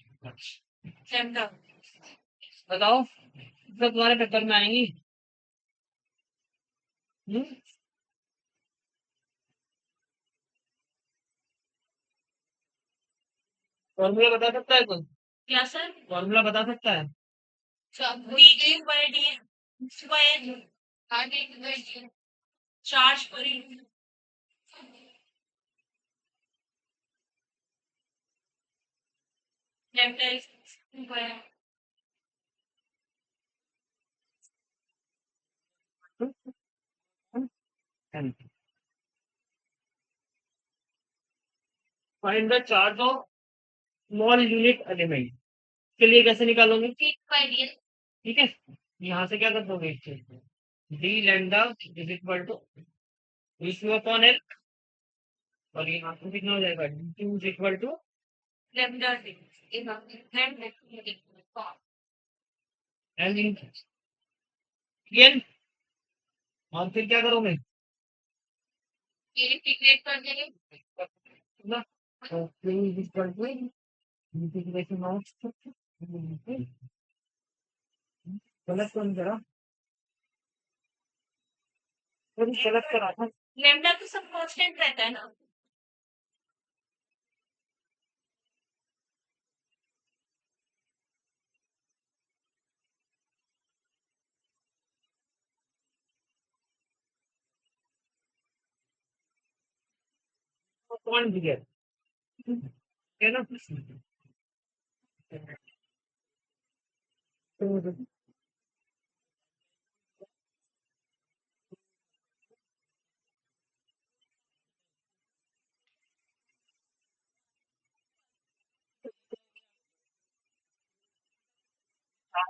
लैम्डा बताओ, तो तुम्हारे पेपर में आएंगी। हम्म? फॉर्मूला बता सकता है कोई? क्या सर फॉर्मूला बता सकता है? वी बाय डी बाय आगे चार्ज पर lambda is by find the charge of small unit element के लिए कैसे निकालोगे? ठीक बाय डी ठीक है, यहाँ से क्या कर दोगे इस चीज को? D lambda is equal to V upon L, और यहाँ पे कितना हो जाएगा? D Q is equal to lambda D lambda L into, और फिर क्या करोगे? ये इंटीग्रेट कर देंगे ना, तो Q is equal to integration of गलत कौन करा? गलत करा था। लैम्डा तो सब कांस्टेंट रहता है ना कौन दिया है ना?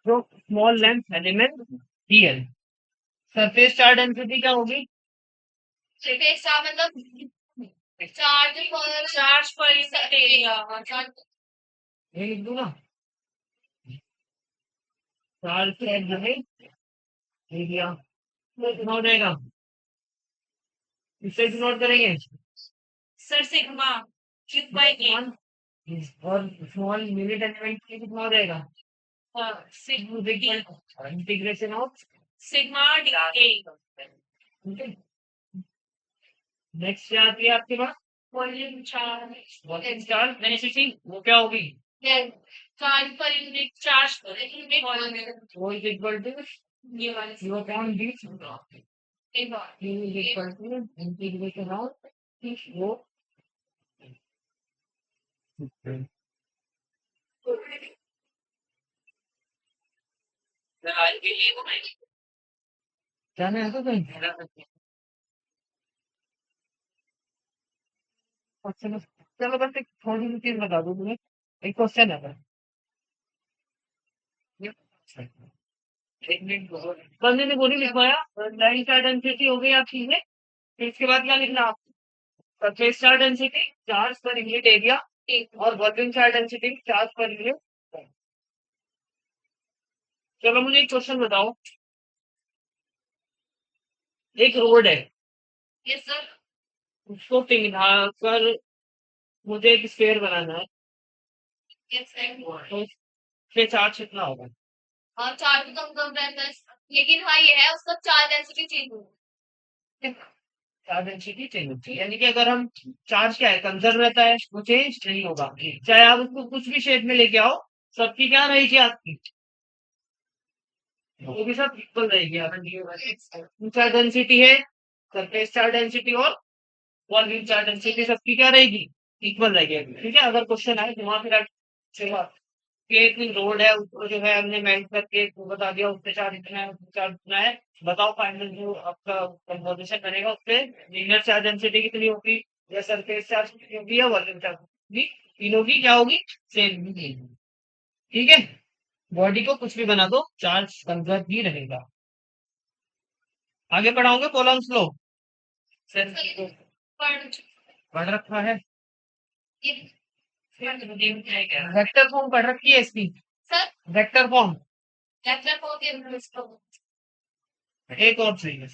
जो small length element DL, surface charge density क्या होगी? सरफेस चार्ज मतलब चार्ज पर एरिया ये लिख दूँ ना, चार्ज पर जो है एरिया कितना हो जाएगा? इससे नोट करेंगे। Sir sigma q by a और स्मॉल यूनिट एलिमेंट के लिए कितना हो जाएगा? Integration of, sigma d a ठीक है। नेक्स्ट क्या आती है आपके पास? Volume charge volume charge density, वो क्या होगी? Charge per unit charge per unit volume वो इज इक्वल टू ये वाली q अपॉन d, एक बार q is equal to integration of वो जाना है तो कहीं क्वेश्चन। चलो बस एक थोड़ी सी चीज बता दो तुम्हें, एक क्वेश्चन है बंदे ने बोली लिखवाया लाइन चार्ज डेंसिटी हो गई आपकी है, फिर इसके बाद क्या लिखना आप? Surface charge density charge per unit area और volume charge density charge per unit चलो मुझे एक क्वेश्चन बताओ, एक रोड है, यस सर। उसको पिघला कर मुझे एक स्फीयर बनाना है, यस सर। तो उसके चार्ज कितना होगा? और चार्ज तो कम कम रहता है, लेकिन हाँ ये है उसका चार्ज डेंसिटी चेंज होगा। चार्ज डेंसिटी चेंज होती है, यानी कि अगर हम चार्ज क्या है, कंजर्व रहता है, वो चेंज नहीं होगा, चाहे आप उसको कुछ भी शेप में लेके आओ, सबकी क्या रहेगी आपकी, वो भी सब इक्वल रहेगी आपकी। चार्ज डेंसिटी है, सरफेस चार्ज डेंसिटी और वॉल्यूम चार्ज डेंसिटी सबकी क्या रहेगी, इक्वल रहेगी। ठीक है, अगर क्वेश्चन आए घुमा फिरा के कि एक रोड है, उसको जो है हमने मेल्ट करके वो बता दिया, उससे चार्ज इतना है, उससे चार्ज इतना है, बताओ फाइनल जो आपका कंपोजिशन बनेगा उससे लीनियर चार्ज डेंसिटी कितनी होगी, या सरफेस चार्ज कितनी होगी, या वॉल्यूम चार्ज होगी, तीनों की क्या होगी, सेम होगी। ठीक है, बॉडी को कुछ भी बना दो, चार्ज कंजर्व ही रहेगा। आगे बढ़ाओगे कोलम्स लो, सर पर पढ़ रखा है, ये वेक्टर फॉर्म पढ़ रखी है इसकी, सर वेक्टर फॉर्म लेफ्ट को के इसको एक और चाहिए।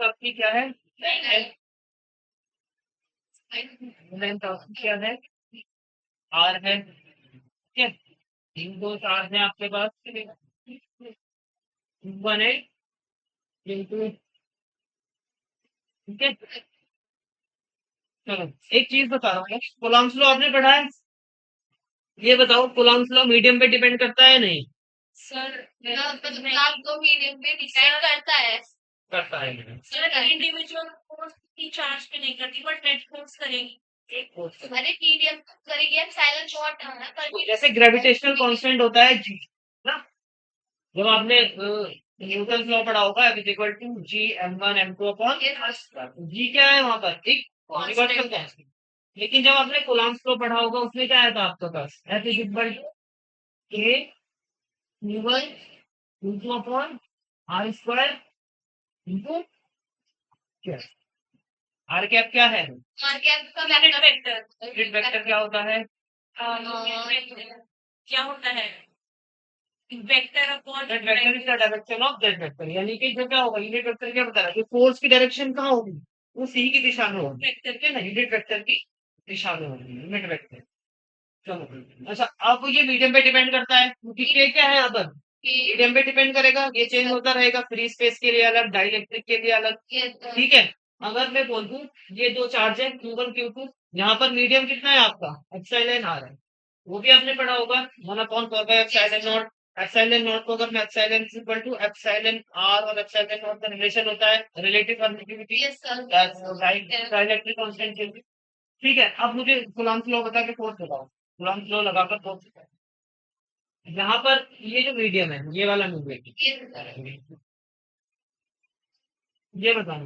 आपकी क्या है, लेंथ आपकी क्या है, आर है। ठीक है, इन दो चार्ज है आपके पास, वन है इंटू, ठीक है। चलो एक चीज बता रहा हूँ, कोलॉम्स लॉ आपने पढ़ा है, ये बताओ कोलॉम्स लॉ मीडियम पे डिपेंड करता है नहीं? सर मतलब तो मीडियम पे डिसाइड करता है। करता है मैंने। सर इंडिविजुअल फोर्स की चार्ज पे नहीं करती बट नेट फोर्स करेगी। अरे मीडियम करेगी हम साइलेंट शॉट है ना पर जैसे ग्रेविटेशनल कांस्टेंट होता है जी, ना, जब आपने न्यूटन लॉ पढ़ा होगा, F is equal to G m one m two upon G, क्या है वहां पर एक यूनिवर्सल कांस्टेंट। लेकिन जब आपने कूलम्ब्स लॉ पढ़ा होगा उसमें क्या आया था आपके पास, F is equal to K newton into upon R square into क्या, आर कैप क्या है, मार के आपका वेक्टर यूनिट वेक्टर क्या होता है, क्या होता है vector upon unit vector is the direction of that vector, यानी कि जो क्या होगा, यूनिट वेक्टर क्या बता रहा है, फोर्स की डायरेक्शन कहाँ होगी, वो सी की दिशा में होगी, वेक्टर के ना, यूनिट वेक्टर की दिशा में होगी यूनिट वेक्टर। चलो अच्छा, अब ये मीडियम पे डिपेंड करता है, क्योंकि ये क्या है यहाँ पर मीडियम पे डिपेंड करेगा, ये चेंज होता रहेगा, फ्री स्पेस के लिए अलग, डाइलेक्ट्रिक के लिए अलग। ठीक है, अगर मैं बोल दूं ये दो चार्ज है Q1 Q2, यहाँ पर मीडियम कितना है आपका, एप्सिलॉन आर है, वो भी आपने पढ़ा होगा, 1/4 एप्सिलॉन नॉट को अगर मैं epsilon equal to epsilon R और एप्सिलॉन नॉट का रिलेशन होता है, रिलेटिव परमिटिविटी, डाइलेक्ट्रिक कांस्टेंट के लिए। ठीक है, अब मुझे कूलम्ब्स लॉ बता के फोर्स बताओ, कूलम्ब्स लॉ लगाकर फोर्स बताओ, यहाँ पर ये जो मीडियम है, ये वाला मीडियम, ये बताओ,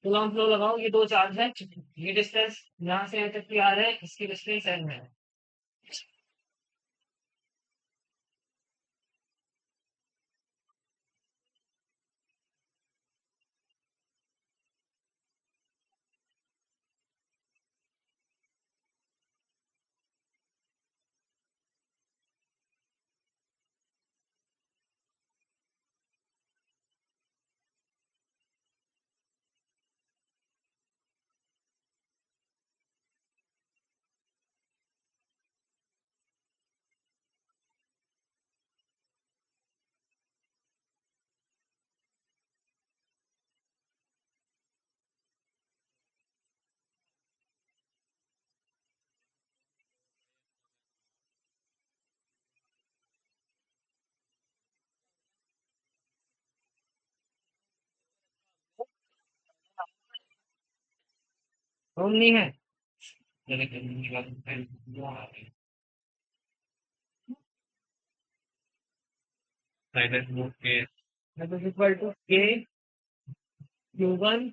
कूलम्ब्स लॉ लगाओ, ये दो चार्ज है, ये डिस्टेंस यहाँ से यहाँ तक की आ रहा है, इसकी डिस्टेंस n है। नहीं है। साइलेंट मोड के that is equal to k q1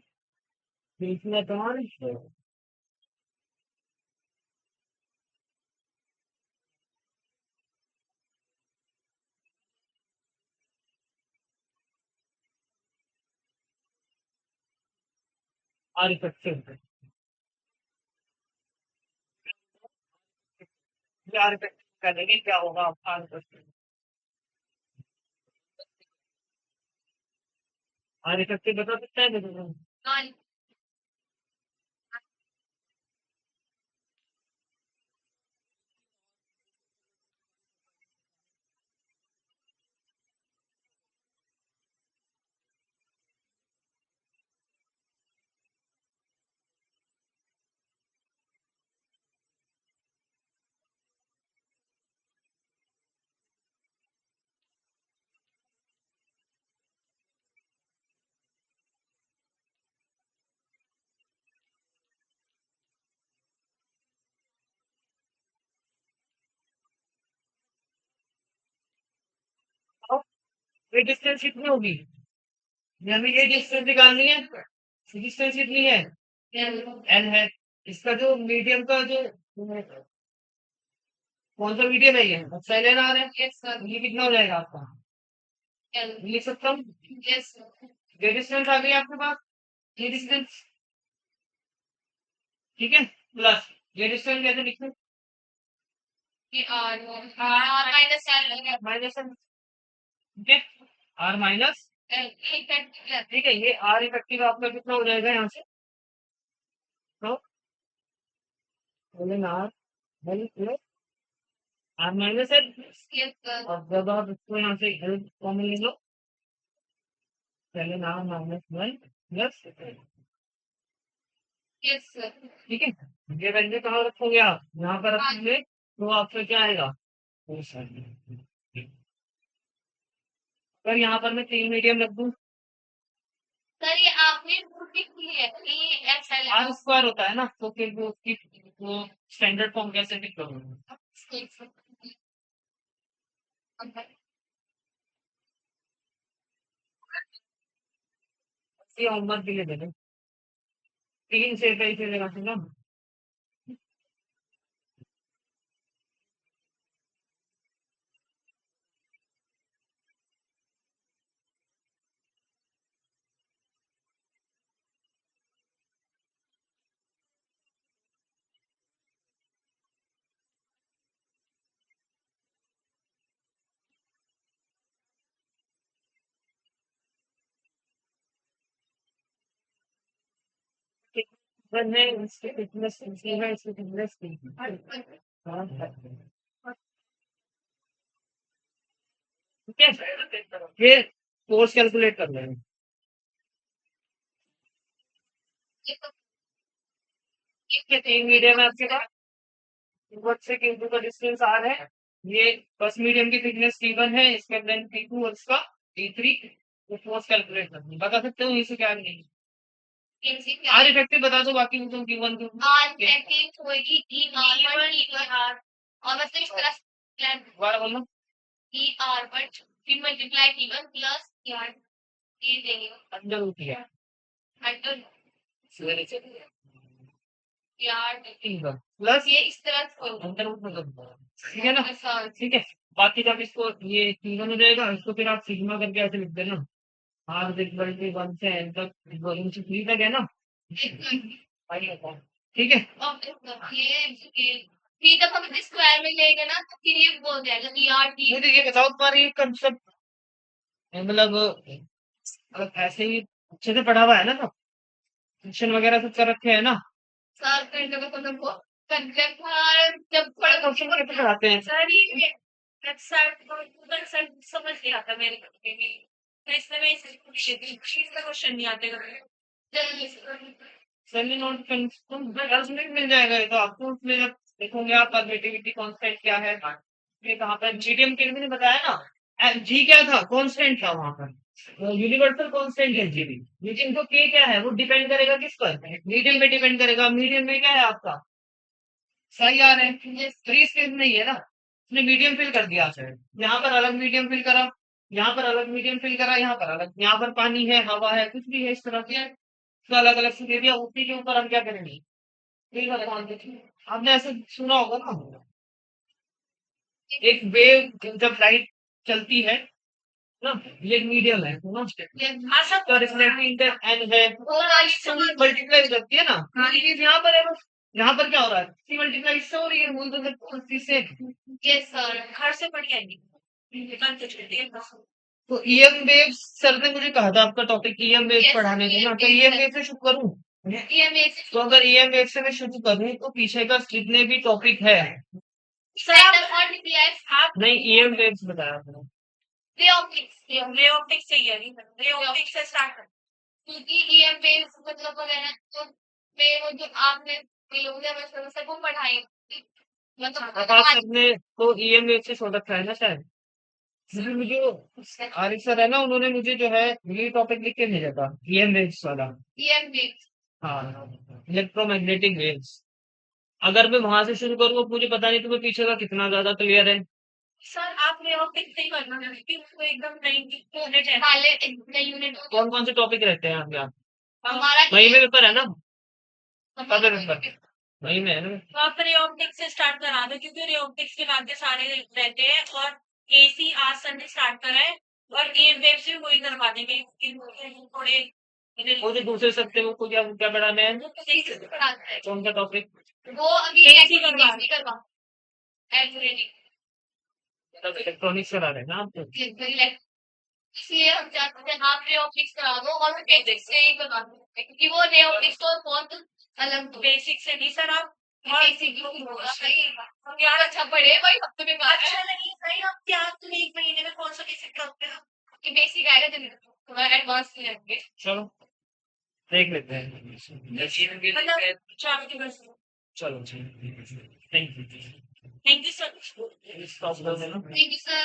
बीच में upon R effective. R effective कर देंगे, क्या होगा आर इफेक्टिव। आर इफेक्टिव बता सकते हैं मुझे? ये डिस्टेंस कितनी होगी? हमें ये डिस्टेंस निकालनी है। डिस्टेंस कितनी है? एन है। इसका जो मीडियम का जो कौन सा मीडियम है, ये साइलेंट आ रहा है। ये कितना हो जाएगा आपका? लिख सकता हूँ। ये डिस्टेंस आ गई आपके पास, ये डिस्टेंस, ठीक है। प्लस ये डिस्टेंस कैसे लिखते हैं? माइनस, ठीक है, आर माइनस, ठीक है। ये आर इफेक्टिव आपका कितना हो जाएगा यहाँ से? तो R plus R minus L, और जब आप इसको यहाँ से एल कॉमन ले लो, पहले आर माइनस वन प्लस, ठीक है। ये वैल्यू कहाँ रखोगे आप? यहाँ पर रखोगे तो आपका क्या आएगा? अगर यहाँ पर मैं 3 मीडियम रख दूं, सर ये आपने लिखी है कि एक्सएल आर स्क्वायर होता है ना, तो फिर वो उसकी वो स्टैंडर्ड फॉर्म कैसे लिख करूँगा? ये होमवर्क के लिए दे दो, 3 से कैसे लेगा ना? वन है, इसकी थिकनेस सी है, इसकी थिकनेस टी है, ठीक है। ये फोर्स कैलकुलेट कर लेंगे। ये 3 मीडियम है आपके पास, ऊपर से किंतु का डिस्टेंस आर है। ये फर्स्ट मीडियम की थिकनेस T1 है, इसका लेंथ T2 और इसका T3। तो फोर्स कैलकुलेट करनी बता सकते हो, इसे क्या नहीं? आर इफेक्टिव बता दो, बाकी तुम Q1 Q2 होगी E1 और मतलब इस तरह दोबारा बोलना। ER बट फिर मल्टीप्लाई T1 प्लस ER ये देंगे अंडर रूट है अंडर सवेरे चलिए ER प्लस ये इस तरह से अंडर रूट मतलब, ठीक है ना? ऐसा ठीक है। बाकी जब इसको ये T1 हो जाएगा, इसको फिर आप सिग्मा करके ऐसे लिख देना, आर इक्वल टू 1 से n तक इक्वल टू 3 तक है ना, ठीक है। ये फिर जब हम इसे स्क्वायर में लेंगे ना तो फिर ये बोल जाएगा ER T मुझे ये बताओ तुम्हारा ये कंसेप्ट मतलब अगर ऐसे ही अच्छे से पढ़ा हुआ है ना, तो क्वेश्चन वगैरह सब कर रखे हैं ना? सर करने को तो वो कंसेप्ट जब पढ़ा क्वेश्चन कैसे कराते हैं? सर ये कंसेप्ट समझ नहीं आता मेरे को भी तो इसलिए मैं इस क्वेश्चन नहीं आते कभी जल्दी से सेमी नॉन कंसेप्ट में मिल जाएगा ये तो आपको, उसमें जब देखोगे आप परमिटिविटी कांस्टेंट क्या है, ये कहाँ पर मीडियम के लिए मैंने बताया ना, जी क्या था? कांस्टेंट था वहां पर, यूनिवर्सल कांस्टेंट है जी भी, लेकिन जो के क्या है वो डिपेंड करेगा किस पर, मीडियम पे डिपेंड करेगा। मीडियम में क्या है आपका सही आ रहा है, फ्री स्पेस नहीं है ना, उसने मीडियम फिल कर दिया है। यहाँ पर अलग मीडियम फिल करा, यहाँ पर अलग मीडियम फिल करा, यहाँ पर अलग, यहाँ पर पानी है, हवा है, कुछ भी है इस तरह के, तो अलग अलग से दे दिया। उसी के ऊपर हम क्या करेंगे, फिल कर देंगे। आपने ऐसे सुना होगा ना, एक वेव जब लाइट चलती है ना, ये मीडियम है ना, हाँ सब तो रिफ्लेक्टिव इंडेक्स एन है, मल्टीप्लाई हो जाती है ना, ये चीज यहाँ पर है बस। यहाँ पर क्या हो रहा है, सी मल्टीप्लाई इससे हो रही है, मूल तो से। यस सर घर से पढ़ के आएंगे तो ईएम वेव्स सर ने मुझे कहा था आपका टॉपिक ईएम वेव्स Yes, पढ़ाने को ना, तो EM ईएम वेव से शुरू करूँ। तो अगर ईएम वेव से मैं शुरू करूँ तो पीछे का जितने भी टॉपिक है, आप नहीं ईएम वेव्स बताया आपने। रे ऑप्टिक्स से ही है रे ऑप्टिक्स से स्टार्ट कर क्योंकि ईएम वेव्स मतलब वगैरह तो वे वो जो आपने फिलोसफी वो पढ़ाई मतलब आकाश सर ने तो ईएम वेव से छोड़ रखा है ना शायद, क्योंकि मुझे आरिफ सर है ना, उन्होंने मुझे जो है ये टॉपिक लिख के भेजा था, ईएम वेव्स वाला। ईएम वेव्स हाँ, इलेक्ट्रोमैग्नेटिक वेव्स। अगर मैं वहां से शुरू करूँ, मुझे पता नहीं तुम्हें पीछे का कितना ज्यादा क्लियर है। सर आप रे ऑप्टिक्स नहीं करना है क्योंकि उसको एकदम नई यूनिट है पहले नई यूनिट कौन कौन से टॉपिक रहते हैं आपके यहाँ? हमारा मई में पेपर है ना, कब है पेपर? मई में है ना। तो आप रे ऑप्टिक्स से स्टार्ट करा दो क्योंकि रे ऑप्टिक्स के बाद के सारे रहते हैं और एसी आज सर ने स्टार्ट करा है और ईएम वेव्स भी वही करवा देंगे थोड़े वो जो दूसरे सप्ते में क्या क्या पढ़ाना है, वो कौन सा टॉपिक? अभी AC करवा इलेक्ट्रॉनिक्स करा रहे हैं ना आप तो। इसलिए हम चाहते हैं आप रे ऑप्टिक्स करा दो और बेसिक्स से ही करवा दो क्योंकि वो रे ऑप्टिक्स तो बहुत अलग बेसिक से नहीं सर आप बेसिक होगा सही हम यार अच्छा पढ़े भाई हफ्ते में बात अच्छा नहीं सही आप क्या तुम एक महीने में कौन सा बेसिक करते हो कि बेसिक आएगा तो थोड़ा एडवांस ले जाएंगे चलो देख लेते हैं। मतलब चार के बस चलो thank you. Thank you sir stop कर देना। Thank you sir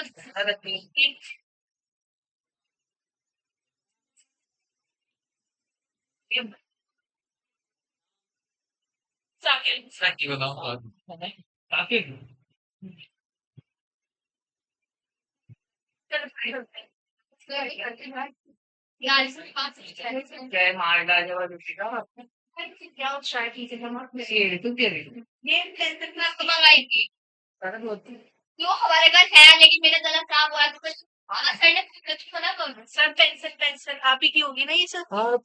Saqib Frankie बताओ काफी क्या मार डाले वाली का क्या ट्राई कीजिए हम ये तू क्या रही ये पेंसिल मैं आपको मंगाई थी है होती जो हमारे घर है लेकिन मेरा गला खराब हुआ है तो सर ने मना करो सर पेंसिल पेंसिल आप ही की होगी ना ये सर हाँ